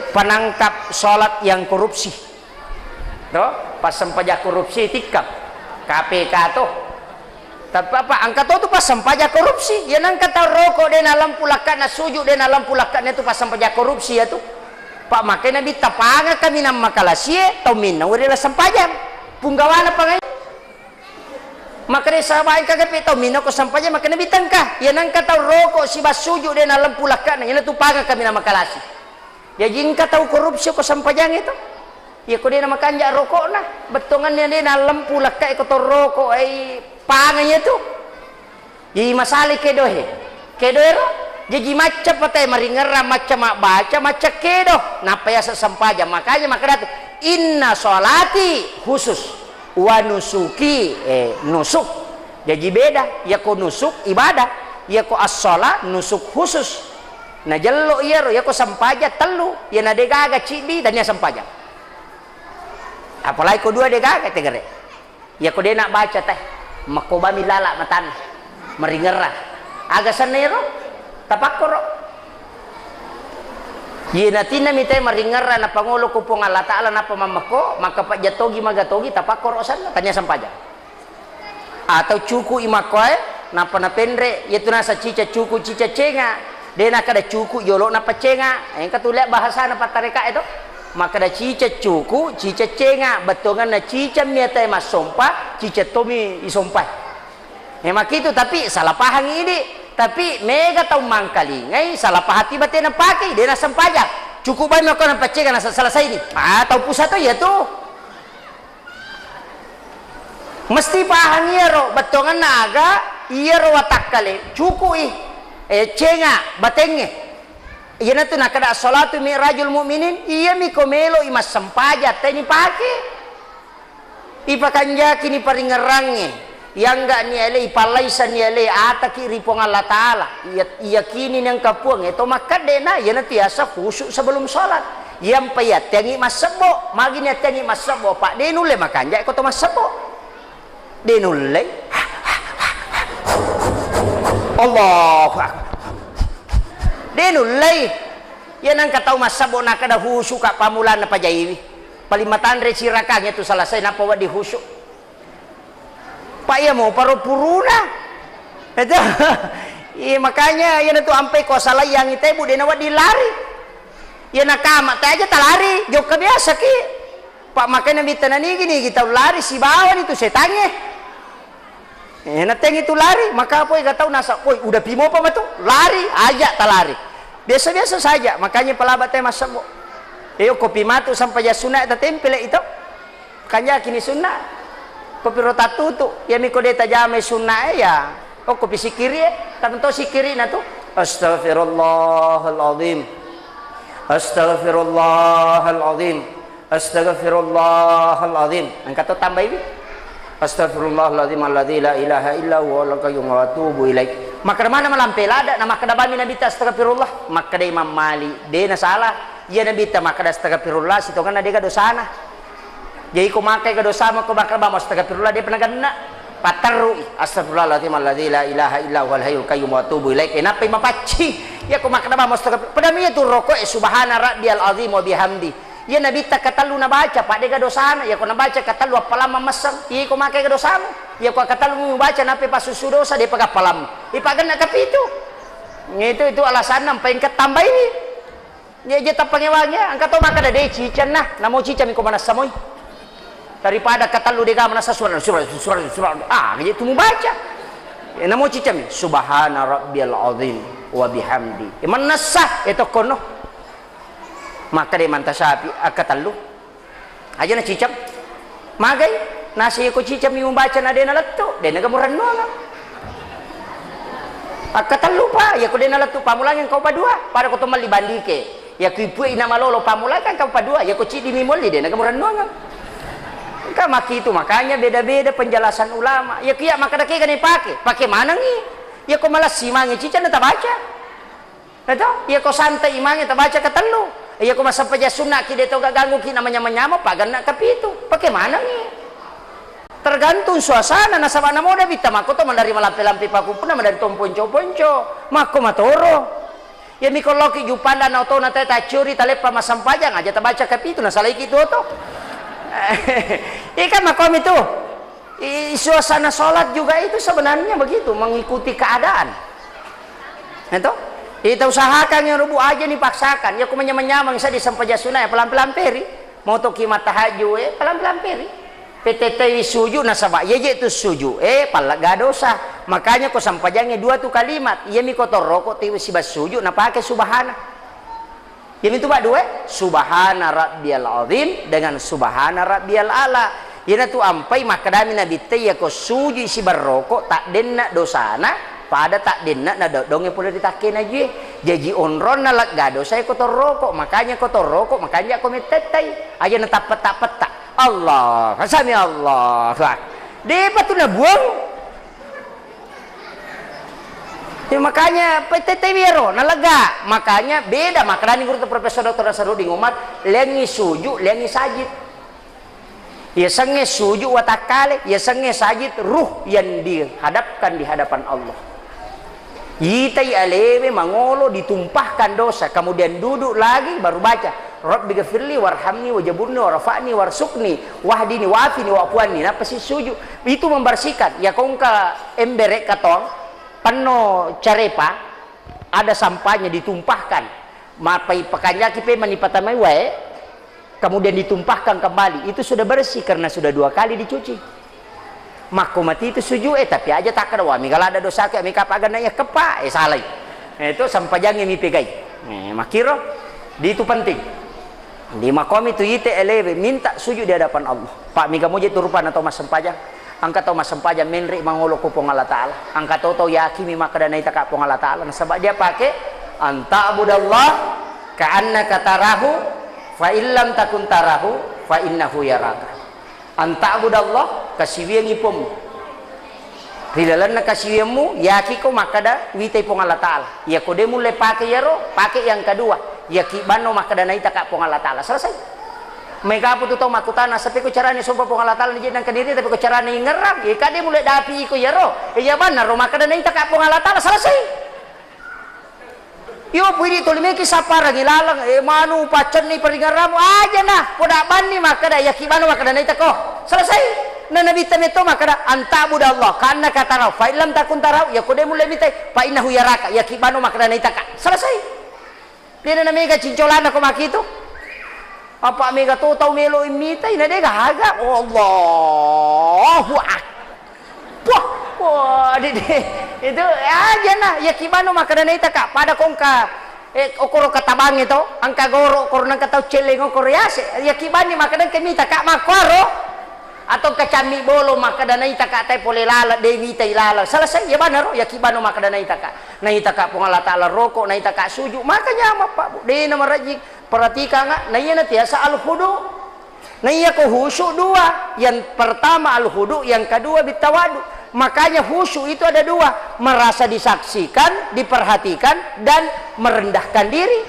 penangkap sholat yang korupsi toh pas sempajak korupsi tikap KPK tuh tapi apa angka tuh pas sempajak korupsi ya nang kata rokok dan alam pulakan na sujud dan alam pulakan itu pas sempajak korupsi ya tuh pak makanya ditapanga kami nama makalasie tau minna urila sempajak punggawana pangai maka dia sahabat kagak tau mino ko sampainya maka nabi tangkah ya nang kata rokok si basuju dia dalam pulakan ya tu paga kami nama kalasi ya jing kata korupsi ko sampainya itu ya ko dia nama kanja rokok nah betongannya dia dalam pulakan ko to rokok panganya tu jadi masalah kedohe jadi macam patai maringera macam mak baca macam kedo napa ya sampainya makanya maka datu inna sholati khusus wa nusuki nusuk jadi beda ya ko nusuk ibadah ya ko as-shalah nusuk khusus na jello iya ya ko sampaja telu ya na degaga cidi dan ya sampaja apalagi ko dua degaga tegere ya ko dia nak baca teh makoba milala matan meringera aga sanero tapakoro Yena tina mitai maringera na pangulo ko pong Allah Ta'ala na pamamako maka pak jatogi magatogi tapakor osan tanya sampaja atau cuku imakoy na panapendre yaitu nasa cica cuku cica cenga dena kada cuku yolo na pacenga yang katulek bahasa na patareka itu maka da cica cuku cica cenga betongan na cica miatai mas sompa cica tomi isompa mak itu tapi salah pahang ini tapi mega tahu mangkali ngai salah pahati batin na pakai dia na sampajak cukup banyak kau nampak cek na selesai ini tahu pusat tu ya tu mesti pahang ro batongan naga ro watak kali cukup cenga batengnya iya na tu nakada salatu mi'rajul mu'minin iya mi komelo imas sampajat tani pake ipakanja kini paringerangnya yang enggak ni ele ipalaisan ni ele ataki ripong Allah Ta'ala iya kini yang kapuang itu maka dena iya na tiasa khusyuk sebelum salat yang payat tangi mas sebo magini tangi mas sebo pak denule makanja ko to mas sebo denule Allahu akbar denulay yan ang kataw masabo na kada husu ka pamulan na pajaywi palimatan re sirakanya tu salasay na pawa di husu paya mo paro puruna ito makanya yan itu ampay ko salayang itay bude na wadi lari yan nakama tayo aja talari jok ka biasa ki pak makanya bitan ni gini kita lari si bawan itu setangnya nateng itu lari maka apa gak tahu nasa udah pimo apa tuh lari aja talari biasa-biasa saja makanya pelabat teh masuk kopi matu sampai ya sunat ta tempel itu kanya kini sunat kopi rotatu tuh ya miko deta jame sunat ya kopi sikiri tanto sikiri na tuh astaghfirullahalazim astaghfirullahalazim astaghfirullahalazim angkat tu tambah ini Astaghfirullahaladzim alladzi la ilaha illa huwa al-qayyum wa atubu ilaih. Maka mana malam pelada nama kada bami nabi ta astagfirullah maka da Imam Mali de na salah ya nabi ta maka da astagfirullah situ kan ada dosana. Jadi ko makai ka dosa mo ko bakal ba mo astagfirullah de penagana pataru astagfirullahaladzim alladzi la ilaha illa huwa al-hayyul qayyum wa atubu ilaih. Kenapa mapaci ya ko maka da ba mo astagfirullah padami itu rokok subhana rabbiyal azim wa bihamdi. Ya nabi tak katalu na baca pak dega dosana ya ko na baca katalu apalama masang iya ko makai ka dosamu ya ko katalu mo baca nape pasusu dosa de pagapalam ipagan na kapitu itu alasan nang paling ketambah ini ya jeta pangewanya angkat to maka de cican nah namo cican ko manas samoy daripada katalu dega manas surat gitu mo baca ya namo cican subhana rabbiyal azim wa bihamdi manasah itu kono maka dia mantasapi akatalu aja na cicam magay nasi ko cicam yung baca na din nalatto din nagamuran mo nga akatalu pa ya ko din nalatto pamulangan kau padua para ko tumal libandike ya kipu ina malolo pamulangan kau padua ya ko cidi mimoli din nagamuran mo nga ka maki itu makanya beda-beda penjelasan ulama ya kiya maka da kay ganay pakai mana ngi ya ko malas simangi cicam na tabaca ito ya ko santai imangi tabaca katalu iya ko masampai ja sunnah ki deto gaganggu ki namanya menyama pagan na kapitu bagaimana nih tergantung suasana na sabana mo da bita mako to mandari malampi-lampi pakupuna mandari tom ponco-ponco mako matoro ya mikoloki jupanda na to na ta curi talepa masampajang aja tabaca kapitu na salai kitu to ikan makom itu suasana sholat juga itu sebenarnya begitu mengikuti keadaan itu kita usahakan yang rubu aja nih paksakan ya kumanya menyamang saya disampaja sunnah ya pelan-pelan peri mau to kimat tahajud pelan-pelan peri PTT suju nasabah ya itu suju pala gadosa makanya ko sampajangnya dua tuh kalimat ya mi kotor rokok tiwi sibas suju na pakai subhana ya itu pak dua subhana rabbiyal azim dengan subhana rabbiyal ala ya tu ampai makadami nabi teh ya ko suju isi barrokok tak denna dosana pada tak denna na dongnya pula ditakin aja jadi onron nalak gado saya kotor rokok makanya aku metetai aja netap petak Allah kasami Allah dia patu na buang ya makanya petetai biaro nalaga makanya beda makanya guru Profesor Dr. Nasarudin umat lengi suju lengi sajid ya sange suju watakale ya sange sajid ruh yang dihadapkan di hadapan Allah Yitai aleme mangolo ditumpahkan dosa kemudian duduk lagi baru baca Rabbi ghafirli warhamni wajaburni warafa'ni warsukni wahdini wa'afini wa'fuani apa sih sujud itu membersihkan ya kongka emberek katong penuh carepa ada sampahnya ditumpahkan mapai pekanjaki pe manipatamai wae kemudian ditumpahkan kembali itu sudah bersih karena sudah 2 kali dicuci Mako mati itu sujud tapi aja tak kada wa migala ada dosa ke mi kapagan na ya kepa salai. Itu sampajang mi pegai. Makiro di itu penting. Di makom itu yite eleve minta sujud di hadapan Allah. Pak miga moje turupan atau mas sampajang. Angka tau mas sampajang menri mangolo ko pong Allah Taala. Angka tau yakimi maka dana ita ka pong Allah Taala. Sebab dia pakai anta budallah ka'annaka tarahu fa illam takun tarahu fa innahu yaraka. Anta budallah kasiwiang ipom. Rilalan na kasiwiangmu yaki ko makada witay pong Allah Taala. Ya ko de mulai pakai yaro, pakai yang kedua. Yaki bano makada na ita ka pong Allah Taala. Selesai. Mega po to makutana sabi ko carane sumpa pong Allah Taala ni nang kaniri tapi ko carane ngeram. Ya kade mulai dapi ko yaro. Ya ban na ro makada na ita ka pong Allah Taala. Selesai. Yo pwede tulimiki sa parang ilalang manu pacan ni paringaramu aja nah poda bani makada yakibano makada na ita ko. Selesai. Na nabita nito makada antabu da Allah kana kataraw fa illam takun taraw yakude mulai mitay fa innahu yaraka yakibano makada na ita ka. Selesai. Dia na mega cincolana ko makito. Apa mega tutaw melo imitay na dega haga. Allahu akbar. Wah, itu aja nah yakibano makada na ita ka pada kong ka okoro katabang ito ang kagoro okoro nang kataw cheleng okoro yase yakibani makada kemita ka makoro atau kacami bolo makada na ita ka tay pole lala dewi tay lala selesai ya banaro yakibano makada na ita ka pong Allah Taala roko na ita ka suju makanya Pak de na marajik perhatikan nga na iya na tiasa al-hudu na iya ko husu dua yang pertama al-hudu yang kedua bitawadu. Makanya khusyuk itu ada dua, merasa disaksikan, diperhatikan, dan merendahkan diri.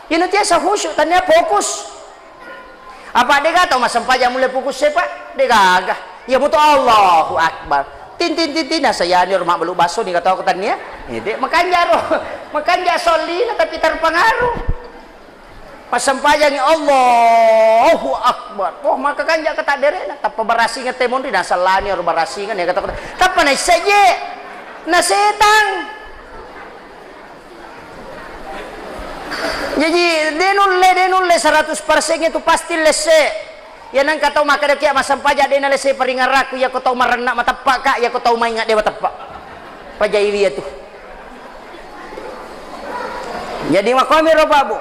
Ini tiasa khusyuk, tanya fokus. Apa dia kata mas sampajang mulai fokus sepak? Dia gagah. Ya betul Allahu Akbar. Tin saya ni rumah belum baso ni kata aku tanya. Ini makanya soli tapi terpengaruh. Pas sampajang Allahu Akbar. Oh maka kan jak kata derena tapa barasingan temon di nasalani or barasingan ya kata tapa na saje na setang. Jadi denulle 100% itu pasti lese. Ya nang kata maka dia mas sampajang dena lese paringaraku ya ko tau marena matapa ka ya ko tau maingat dia matapa. Pajaiwi itu. Jadi makami ro babu.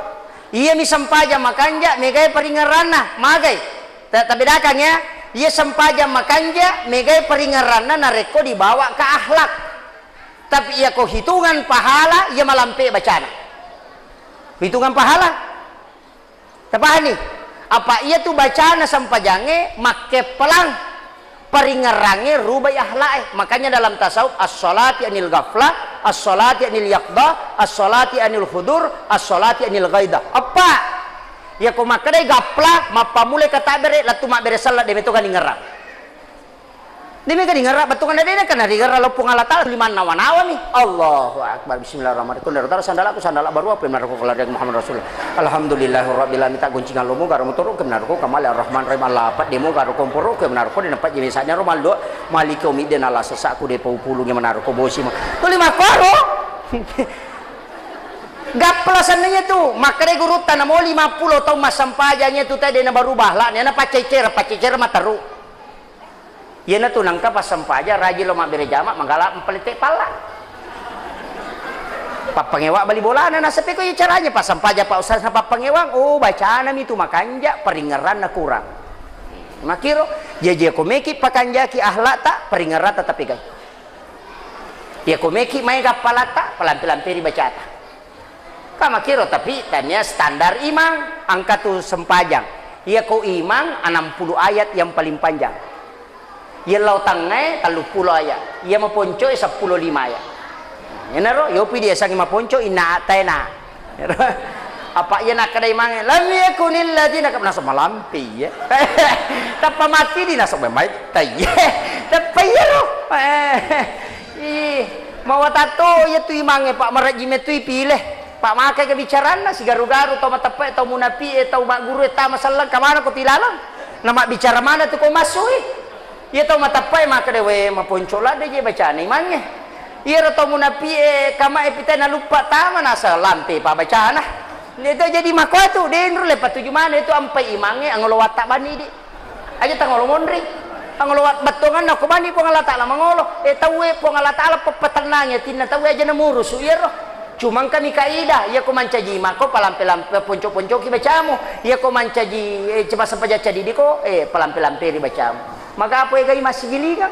Iya mi sampaja makanja megai paringarana magai tapi dakang ya iya sampaja makanja megai paringarana nareko dibawa ke akhlak tapi iya ko hitungan pahala iya malampe bacana hitungan pahala tapani apa iya tuh bacana sampajange make pelang paringarange rubai akhlak makanya dalam tasawuf as-sholati anil ghaflah as-sholati anil yaqdah as-sholati anil hudur as-sholati anil ghaidah apa ya ko makade gapla mapamule kata bere latu mak bere salat de beto kan ngarap demi kan ngarap batungan dene kan hari gara lopung Allah Taala liman nawa-nawa nih Allahu Akbar bismillahirrahmanirrahim kun sandala baru apa benar ko kelar Muhammad Rasul alhamdulillahirabbil alamin tak guncingan lomo karo muturu ke benar ko kamal arrahman rahim Allah pat demo karo komporo ke benar ko dapat jenisanya romal do maliki umidin Allah sesaku de pulu ge benar ko bosi tu lima koro gaplasannya tuh makare gurutan mau 50 tahun mas sampajanya tuh tadi na barubah lah na pacecer mataru. Ya na tunang ka pas sampaja raji lo mabere jama manggala empelite pala. Papangewa bali bola na sapi ko yung caranya pas sampaja pa usah sa papangewang oh bacaan nami tu makanja peringaran na kurang. Makiro jeje komeki pakanja ki ahlak tak peringaran tapi gay. Ya komeki may gapalata pelan-pelan bacata. Kama kiro tapi tanya standar imang angka tu sempajang. Ya ko imang 60 ayat yang paling panjang. Ya lau tangai 30 ayat. Ya maponco 15 ayat. Ya naro yo pi dia sangi maponco ina atena. Apa ya nak kadai mange lam yakunil ladina ka nasa malampi ya. Tapa mati di nasa memay tay. Tapa ya ro. Mau tato ya tu imange pak maraji metui pilih. Pak makai ke bicarana si garu-garu tau matapai tau munapi tau mak guru ta masalah ka mana ko tilalang. Nama bicara mana tu ko masui. Ia tahu matapai maka dewe maponcola de je bacaan imannya. Ia tahu munapi kama epita na lupa tama nasa lantai pa bacaan nah. Itu jadi makwa tu de lepas tuju mana itu ampai imannya angolo watak bani di. Aja tangolo mondri. ang luwat batongan na kumani po nga latala mangolo tawe po nga latala papatanangnya tina tawe aja namurus uyero cumang kami kaida ya ko mancaji mako palampe-lampe ponco-ponco ki bacamu ya ko mancaji coba sampaja cadi ko palampe-lampe ri bacamu maka apa gay masigilingan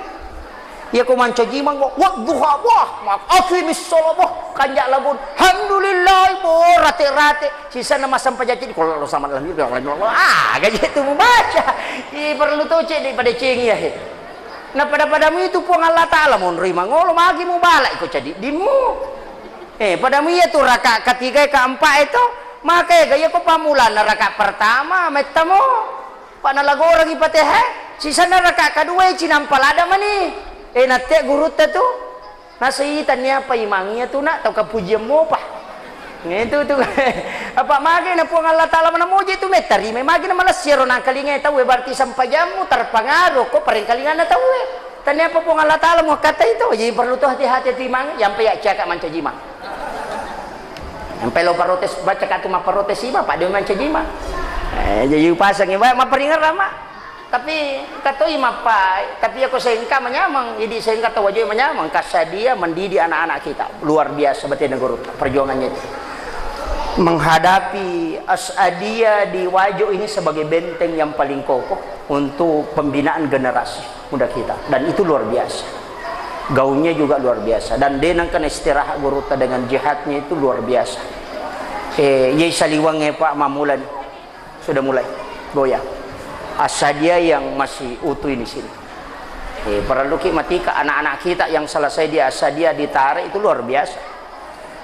ya ko mancaji mang wak duha wah mak afimis salawah kanja lagun alhamdulillah bo rate-rate sisa nama sampaja cadi kalau sama lagi gaji itu membaca perlu tuh cek daripada cengi ya nah padamu itu po Allah Ta'ala mau nerima ngolo magi mau balik kok jadi dimu padamu ya tuh rakaat ketiga keempat itu maka gaya ko pamulan na rakaat pertama metamo panalago orang ipateh sisa na rakaat kedua cinampalada mani nate guru tuh nasihitan niya pa imangnya tuh nak tau kapujian mo pa itu tuh apa magi na po Allah Ta'ala manamuji itu metari may magi na malas siro na kalinga tahu berarti sampai jamu terpengaruh ko paring kalinga na tahu tanya apa po Allah Ta'ala mo kata itu jadi perlu tuh hati-hati timang yang payak cakap mancajima sampai lo parotes baca katu ma parotes iba pak dia mancajima jadi pasang iba ma peringat lama tapi kata ima pak tapi aku sehingga menyamang jadi sehingga tahu wajah menyamang kasadia mendidik anak-anak kita luar biasa berarti negara perjuangannya itu menghadapi Asadiyah di Wajo ini sebagai benteng yang paling kokoh untuk pembinaan generasi muda kita dan itu luar biasa gaunnya juga luar biasa dan denangkan istirahat guruta dengan jihadnya itu luar biasa yai saliwangnya Pak Mamulan sudah mulai goyah Asadiyah yang masih utuh ini sini perlu matika anak-anak kita yang selesai di Asadiyah ditarik itu luar biasa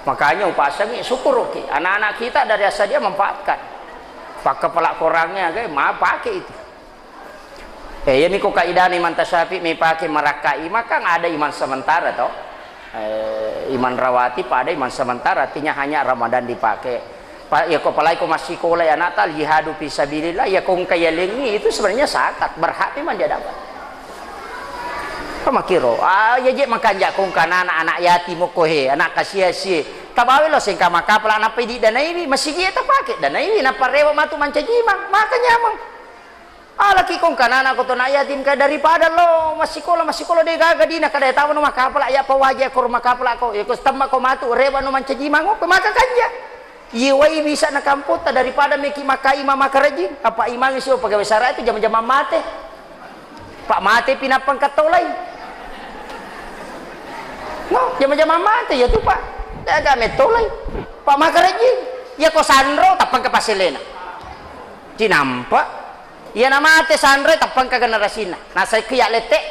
makanya upasanya syukur anak-anak kita dari Asadiyah manfaatkan pakai pelak korangnya kayak maaf pakai itu ya ini kok kaidah iman tasyafi mi pakai merakai maka nggak ada iman sementara toh iman rawati pada iman sementara artinya hanya Ramadan dipakai ya kok palai kok masih kolai anak tal jihadu fisabilillah ya kong kaya lengi itu sebenarnya zakat berhak memang dia dapat pamakiro ya je makanja kong kana anak yatim kohe anak kasia-sia tabawi lo singka maka pala anak pedi dana ini masih dia pakai dana ini napa rewa matu mancajima makanya mang laki kong kanana ko to na yatim ka daripada lo masih kola de gaga dina kada tahu no makapala ya pa wajah ko makapala ko ko stamma ko matu rewa no mancajima ngo maka kanja yiwai bisa na kamputa daripada meki makai mama karajin apa imang isu pagawe sara itu jam-jam mate pak mate pinapang katolay no jam-jam mate ya tu pak daga metolay pak makarajin ya ko sandro tapang ka pasilena cinampa ya nama ate sandre tapang ka generasi nasa kiya lete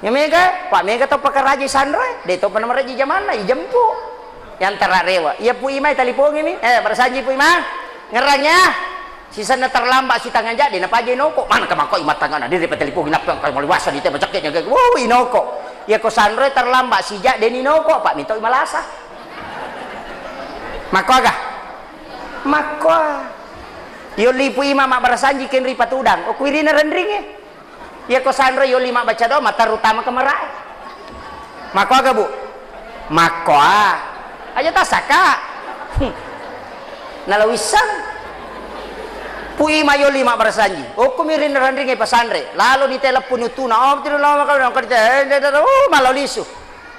ya mega pak mega to pakaraji sandre de to panama raji zaman na ijempu yang terarewa ya pu imai talipong ini bersanji pu imah ngerangnya sisa na terlambat si tangan jadi na paje noko mana ka mako imat tangan na di talipong inap ka maliwasa di te bacaknya kayak wow inoko ya ko sandre terlambat si ja deni noko pak minto imalasa mako aga mako yo lipu ima mak barasanji ken ri patudang o kuirina rendringe ya ko sandro yo lima baca doa mata utama kemerai mako aga bu mako aja tasaka nalawisan pu ima yo lima barasanji o kumirina rendringe pasandre lalu di telepon utuna oh tidak lama kalau kerja malau lisu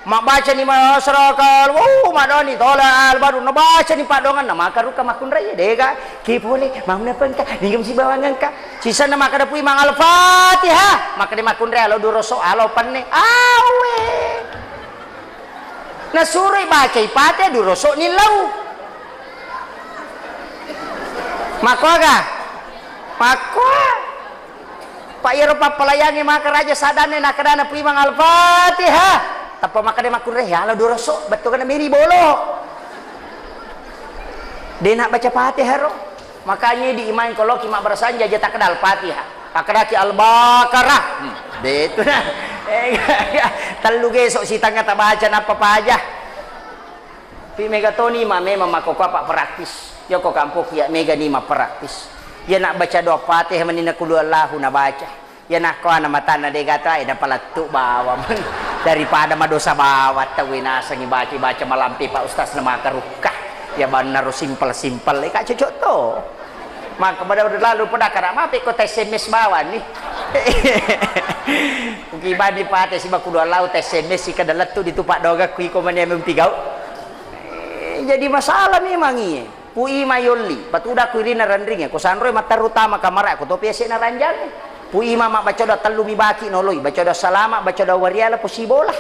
mak baca ni masyarakat madoni tolal baru na baca ni padongan na makaru ka makun raya dega kipuli mau na pangka ningam si bawangan ka sisa na makada pui mang al-fatihah maka di makun raya lo duroso alo panne awe na suri baca ipate duroso ni lau makwaga makwa pak yero papalayangi maka raja sadane na kadana pui mang al-fatihah apa maka dia makun ya lo doroso betul kan miri bolo dia nak baca Fatihah ro makanya di iman kalau kimak bersanja aja tak kenal Fatihah tak kenal Al-Baqarah itu nah telu gesok si tangga tak baca apa aja pi megatoni mah memang mako apa praktis ya kok kampung ya mega ni mah praktis ya nak baca doa Fatihah menina kulu Allahu na baca ya nak kau nama tanah degata ida palatuk bawa daripada madosa bawat tawin asang baca malampi pak ustaz nama karukah ya benar simpel kak cocok to maka pada lalu pada karena apa ikut SMS bawa nih Kiba di pate si baku dua laut SMS si kadalat tu ditupak doga kui komanya memtigau. Jadi masalah memang ini. Pui mayoli, batuda kui rina randring ya. Kusanroy matarutama kamara aku topi ese na ranjang. Pui mama baca da telu mi baki noloy, baca da salama, baca da wariala posibola.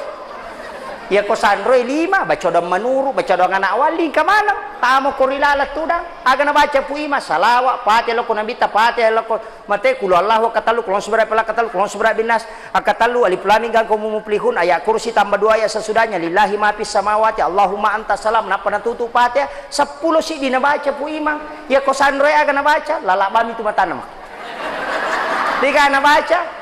Ya kusanroy 5, baca da manuru, baca da anak wali kamana. Tamo korilala tudang. Aga na baca pui ma salawa, pati lo kunabita, pati lo mate kulo Allah katalu kulon subra pala katalu kulon subra binas akatalu alif lam mim gang muflihun ayat kursi tambah 2 ayat sesudahnya lillahi ma fis samawati Allahumma anta salam napa na tutup pati 10 si dina baca pui ma ya kusanroy aga na baca lalabami tu matanam. Dika na baca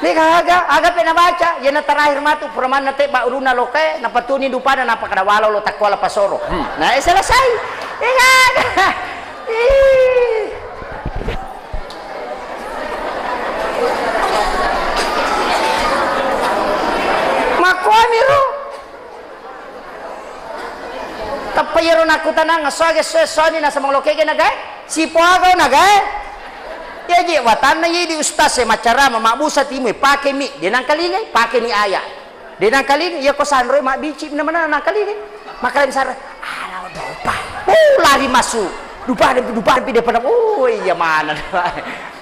Dika aga pe na baca ya na terakhir matu perman na te ba uruna loke na patuni dupana na pakadawalo lo takwala pasoro. Nah selesai. Dika aga. Makuamiru tapayero nakutanang asage soni na sa mga lokege nagay sipo agaw nagay. Ya je watan na di ustaz se macara mamabusa timo pake mi dinang kalingay pake ni aya dinang kalingay ya ko sanroy mabici naman na kalingay makalan sar ala dopa lari masuk dupa pide pada iya mana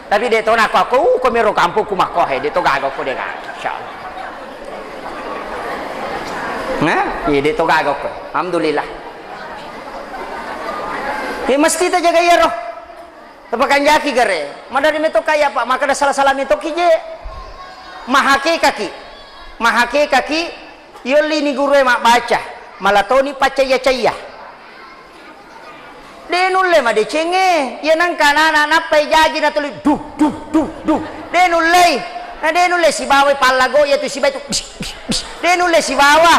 tapi de to na ko mero kampo ku makohe de to gago ko de ga insyaallah nah iya de to gago ko alhamdulillah mesti ta jaga ya roh tapakan jaki gare madari meto kaya pak maka ada salah meto kije mahake kaki yoli ni guru mak baca malatoni pacaya caya denulle ma de cenge ya nang kanana napai jaji na tuli du denulle si bawa palago ya tu si batu denulle si bawa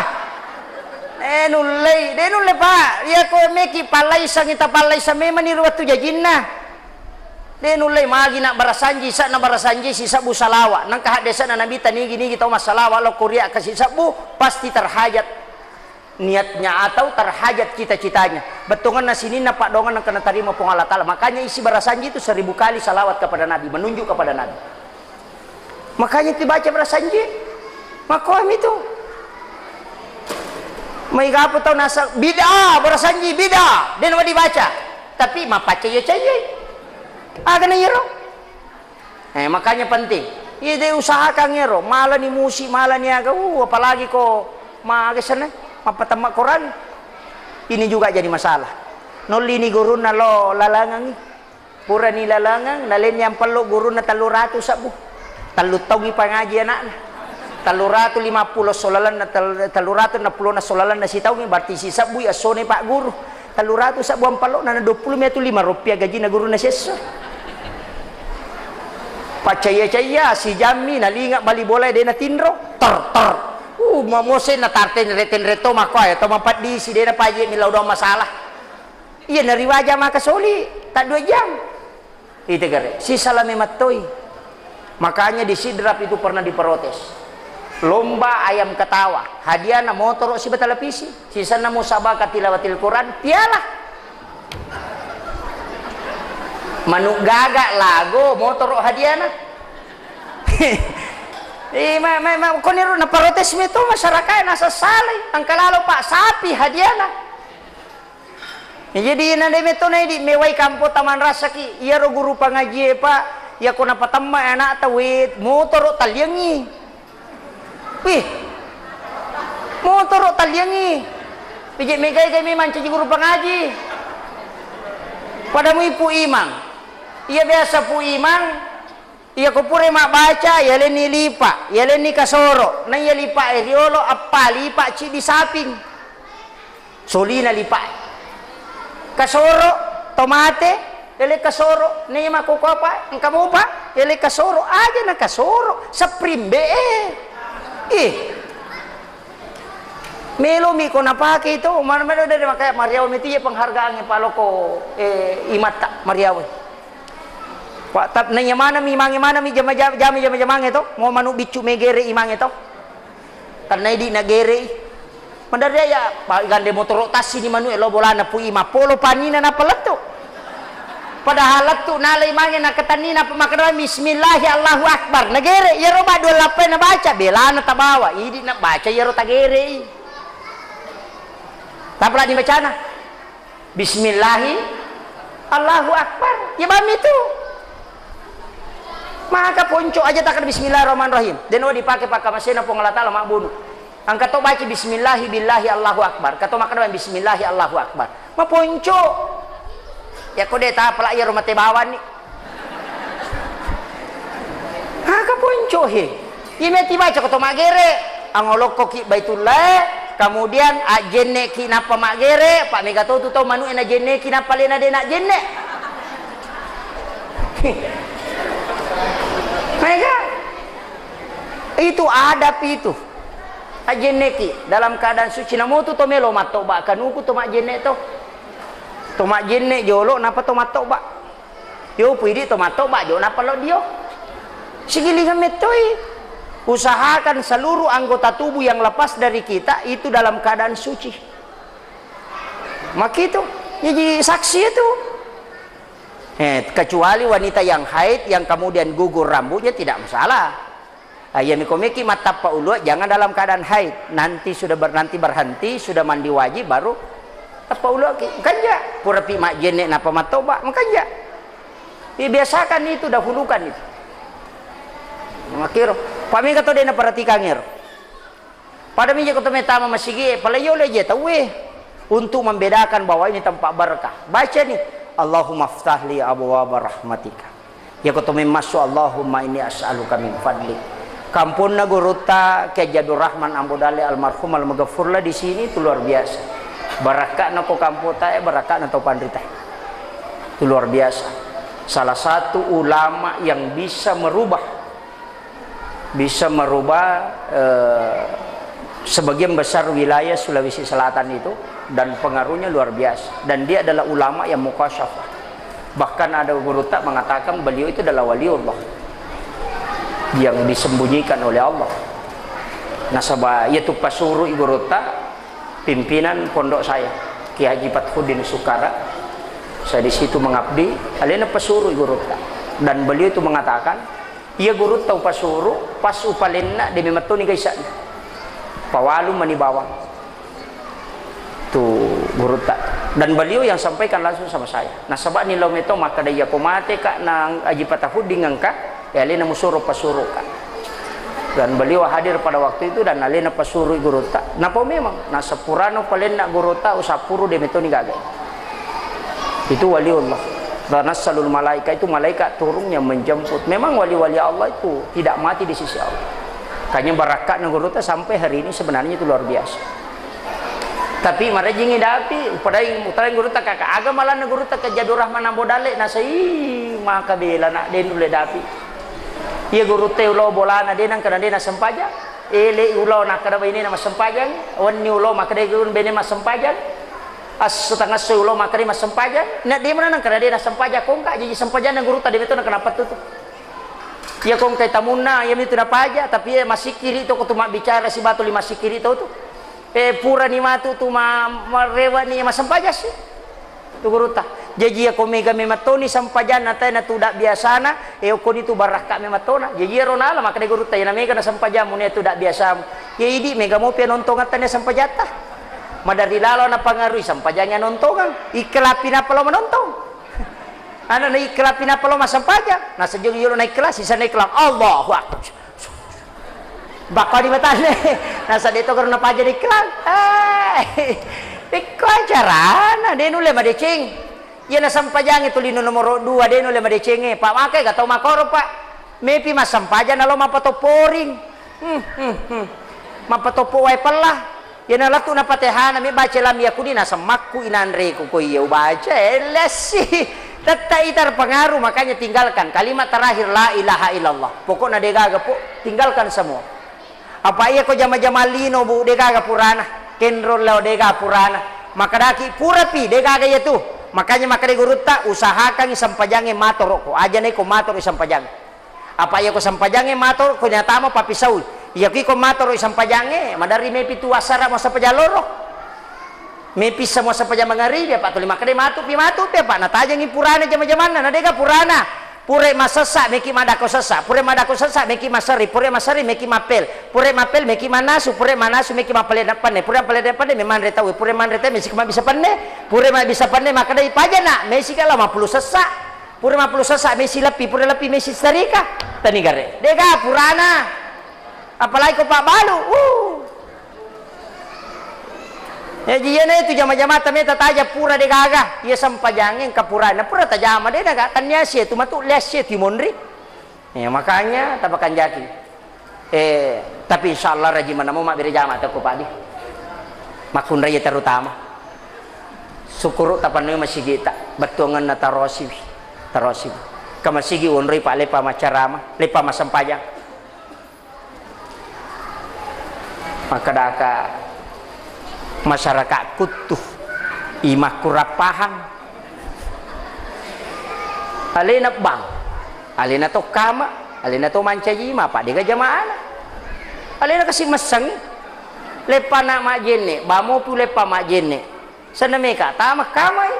denulle pak ya ko meki palai sangita palai samema ni ruwat tu jajinna denulai magi nak barasanji sa na barasanji si sabu salawa nang kahadesa na nabi tani gini kita masalawa lo Korea kasih sabu pasti terhajat niatnya atau terhajat cita-citanya betungan na sini na pak dongan nang kena terima pung Allah Ta'ala makanya isi barasanji itu 1000 kali salawat kepada nabi menunjuk kepada nabi makanya dibaca barasanji makom itu mai gapo tau nasa bid'ah barasanji bid'ah den dibaca tapi mapace ya caya aga na yero makanya penting ide usahakan yero malah ni musi malah ni aga apalagi ko maaga sana mapatama Quran ini juga jadi masalah noli ni guru na lo lalangang pura ni lalangang nalen yang perlu guru na 300 sabu talutong ipangaji anak na 350 solalan na 360 na solalan na sitaw berarti si sabu asone pak guru 300 sabu ang palo na 20 metu 5 rupiah gaji na guru na sesa pacaya si jami nalinga bali bola de na tinro tor mamose na tarten reten reto makoy to mapat di si de na paje milaw do masalah iya nariwaja maka soli tak 2 jam itu gare si salame matoy makanya di sidrap itu pernah diprotes lomba ayam ketawa hadiah na motor si betalapisi si sana musabaqah tilawatil Quran piala manuk gagak lago motor hadiana koniro na protes mi to masyarakat nasa salay ang kalalo pak sapi hadiana jadi na de meto na di mewai kampo taman rasaki iya ro guru pangaji pak ya ko napatama anak tawit motor talyangi wih motor talyangi pijik megay kami manci guru pangaji padamu ipu imang iya biasa pu imang iya kupure mak baca ya leni lipa ya leni kasoro na ya lipa riolo apa lipa ci di saping solina lipa kasoro tomate ele kasoro ne ma ko apa kamu pa ele kasoro aja na kasoro sa primbe melo mi ko napake itu mano dari makaya Mariaw itu ya penghargaan paloko imata Mariaw Pak tap nanya mana mi jama itu mau manu bicu megere imang itu karena di nagere mandarya ya gande motor rotasi ni manu elo bolana pu ima polo panina na paleto padahal tu nalai mangin nak ketanina pemakna bismillah Allahu akbar negere ya ro ba 28 na baca belana tabawa idi nak baca ya ro tagere tapla di bacana bismillah Allahu akbar ya bami tu maka ponco aja takkan bismillahirrahmanirrahim dan dipakai masena pong Allah taala mak bunuh angkat to baca bismillah billahi Allahu akbar kato makna bismillah Allahu akbar ma ponco ya kode ta pala ya rumah tebawan ni maka ponco he imeti baca kato magere angolok ki baitullah kemudian ajenne ki napa magere pak mega to tu manu ena jenne ki napa lena de nak jenne mega itu adab itu ajeneki dalam keadaan suci namu tu melo matok ba kanuku to mak jenne to mak jenne jolo napa to matok ba yo puidi to matok ba jo napa lo dio sigilingan metoi usahakan seluruh anggota tubuh yang lepas dari kita itu dalam keadaan suci maka itu jadi saksi itu kecuali wanita yang haid yang kemudian gugur rambutnya tidak masalah. Ya mikomeki mata paulu jangan dalam keadaan haid. Nanti sudah berhenti sudah mandi wajib baru paulu kan ya pura pi mak jene napa matoba makan ya. Biasakan itu dahulukan itu. Makiro pami kato dena perhatikan ngir. Pada mija kato metama masigi palayo leje tahu untuk membedakan bahwa ini tempat berkah. Baca nih Allahumma aftah li abwaaba rahmatika ya kutumi masu Allahumma inni as'aluka min fadlik kampun na guruta ke Jadur Rahman Ambodale almarhum al-maghfurlah di sini itu luar biasa barakah na ko kamputa barakah na to pandrita itu luar biasa salah satu ulama yang bisa merubah sebagian besar wilayah Sulawesi Selatan itu dan pengaruhnya luar biasa dan dia adalah ulama yang mukasyafah bahkan ada guru tak mengatakan beliau itu adalah waliullah yang disembunyikan oleh Allah nasabah yaitu pasuru guru tak pimpinan pondok saya Ki Haji Fathuddin Sukara saya di situ mengabdi alena pasuru guru tak dan beliau itu mengatakan ia guru tahu pasuru pas upalenna demi metoni gaisa pawalu mani bawang tu guru tak dan beliau yang sampaikan langsung sama saya nasabah ni lometo maka daya komate kak nang Haji Fathuddin ngangka ya alena musuruh pasuruh kak dan beliau hadir pada waktu itu dan alena pasuruh guru tak napa memang nasapurano palenna guru tak usapuru de metoni gaga itu waliullah dan nasalul malaika itu malaikat turun yang menjemput memang wali-wali Allah itu tidak mati di sisi Allah kayaknya barakat guru tak sampai hari ini sebenarnya itu luar biasa tapi mara jingi dapi padai mutaran guru tak kakak agama lan guru tak ke Jadur Rahman Ambodale nasai maka bela nak den ule dapi ia guru teh ulo bolana denang kana dena sempaja ele ulo nak kada ini nama sempajang wani ulo maka de guru bene mas sempajang as setengah ulo maka de mas sempajang nak de mana nang kana dena sempaja kong ka jadi sempajang guru tadi betul kenapa tu ia kong kay tamuna ia itu napa aja tapi masih kiri itu kutuma bicara si batu lima sikiri itu tuh pura ni matu tu marewa ni masampajas tu guru ta jadi ako mega mematoni sampajan na tay na tudak biasana ko ni tu baraka mematona jadi ronala maka de guru ta na mega na sampajan mo ni tudak biasa ya idi mega mo pinontongan tanya sampajata madari lalo na pangaruhi sampajanya nontongan ikelapin apa lo menontong ana na ikelapin apa lo masampajan na sejung yuro na ikhlas sisa na ikhlas Allahu akbar bakal di matane nasa dito karena paja di klan ikon carana denule madecing ya na sampajang itu lino nomor 2 denule madecing pak makai gatau makoro pak mepi mas sampajan alo mapatoporing mapatopo way pala ya na latu na patehana mi baca lam yakuni na samakku inanre ko iya baca lesi tata itar pengaruh makanya tinggalkan kalimat terakhir la ilaha illallah pokoknya degaga po tinggalkan semua apa iya ko jama-jama lino bu degaga purana kenrol lao dega purana maka daki pura pi degaga ya tu makanya maka de guru ta usahakan isampajange mator ko aja ne ko mator isampajange apa iya ko sampajange mator ko nyata mo papisaw iya ki ko mator isampajange madari me pitu asara mo sa pajaloro Mepis semua sapaja mangari dia pak tuli makade matu dia pak natajangi purana jama-jamana nadega purana pure masasa meki madako sasa pure madako sasa meki masari pure masari meki mapel pure mapel meki manasu pure manasu meki mapele depan pure mapele depan memang retawi pure man retawi mesi kema bisa panne pure ma bisa panne maka dai pajana mesi kala 50 sasa pure 50 sasa mesi lepi pure lepi mesi starika tani gare dega purana apalagi ko pak balu ya jiyana itu jama-jama tame tataja pura de gaga ya sampajangin ka purana pura tajama de naga tanya sih itu matu lesye timonri ya makanya tapakan jaki tapi insyaallah rajin mana mau mak bere jama ta ko padi makun raya terutama syukur tapan masih kita betungan na tarosi kamasigi unri pa lepa macarama lepa masampajang maka daka masyarakat kutuh imah kurapahang alena bang alena to kama alena to mancajima pak diga jamaana alena kasih meseng lepa na majene bamo pu lepa majene sana meka tama kamai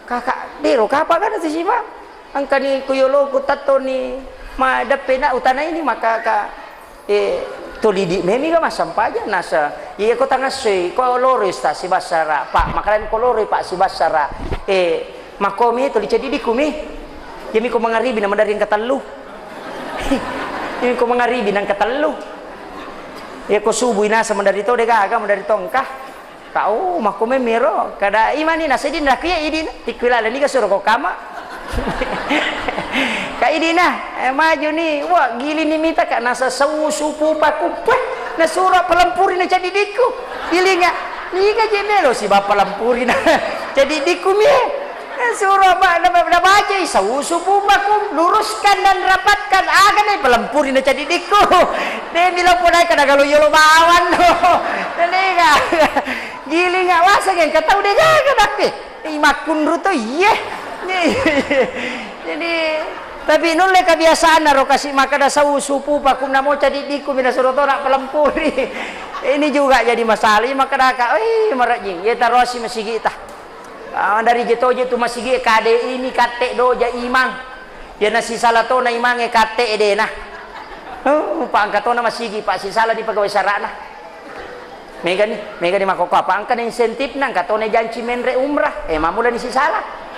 kakak dero kapa kan si sipa angkani kuyolo kutatoni ma dapena utana ini maka ka tolidi memi ga masampaja nasa iya ko tangasay ko lores ta si basara pak makalan ko lore pak si basara makomi toli jadi dikumi yemi ko mangaribi na madaring katallu yemi ko mangaribi nang katallu iya ko subuy na sa mandarito de gaga mandarito engkah kau makomi mero kada imani nasa din rakiya idin tikwilala ni ka suro ko kama kaidina maju nih wah gili nih minta kak nasa supu pakupah nasura pelampuri na jadi diku gilinga liga jemelo si bapak lampuri na jadi diku mie nasura na baca supu paku luruskan dan rapatkan aga nih pelampuri na jadi diku dia bilang pun ay kadagalo yolo bawan no nega gilinga wasa yang katau deh jaga dake imakun ruto iya jadi tapi nulle kebiasaan naro kasih makan dah supu pakum namo jadi diku mina surotora pelampuri ini juga jadi masalah maka daka marajing ya tarosi masih kita dari jetoje tu masih kita kade ini kate doja imang ya nasi salato na imange kate edena pak angkatona masih pak si salah di pegawai sarana mega nih makoko apa angkat insentif nang katone janji menre umrah mamula ni si salah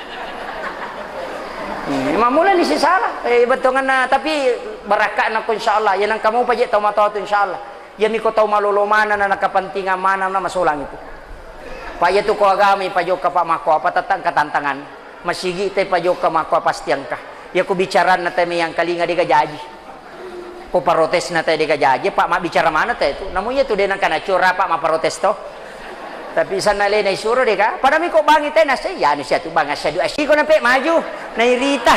mamula ni si salah betongan na tapi barakah na ko insyaallah yan ang kamu paje taw mataw insyaallah yami ko taw malulumana na nakapantingan mana na masulang itu paye tu ko agami pajo ka pa mako apa tatang katantangan masigi te pajo ka mako pastiang ka ya ko bicara na teme yang kalinga di gajaji ko protes na te di gajaji pak ma bicara mana te itu namunya tu denang kana cura pak ma protes to tapi sana le na isuro de ka para mi ko bangi te na se ya ni sia tu bang asya du asiko na pe maju na irita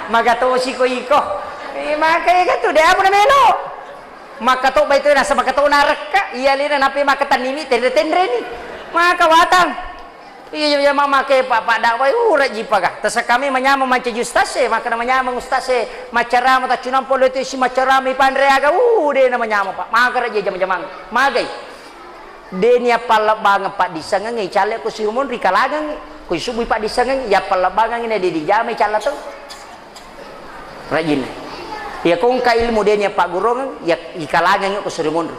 magatosi ko iko makaya ka tu de amo na meno makato ba ito na sa makato narak ka iya le na napi makatanimi tendre ni maka watang iya mama ke papa dakwai ura jipa ka tasa kami manyama manca justase maka na manyama ustase macara mata cunam polo itu si macara mi pandre aga de na manyama pak maka ra jam-jamang magay denia palabang pak disangang ngai cale ko si umon rikalagang ko subuh pak disangang ya palabangang ini di jame cala tu rajin ya kong ka ilmu denia pak gurong ya ikalagang ko si umon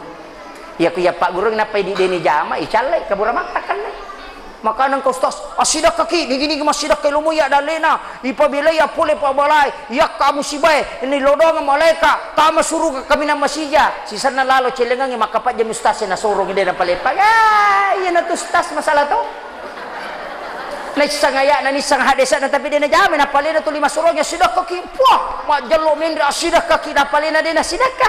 ya ku ya pak gurong na pay di deni jama icale kabura maktakan makanan ko ustaz asidak kaki gini masidak kay lumuya dalena ipabilay apule pabalay yak kamu sibay ini lodong malaika tama suruh kami na masija sisan na lalo celengang makapat jam ustaz na surong ide na palipag yan na to ustaz masalah to na isangaya na nisang hadesa na tapi dena jamin na palina to lima surong ya sidak kaki puah majalo mindra asidak kaki na palina dena sidaka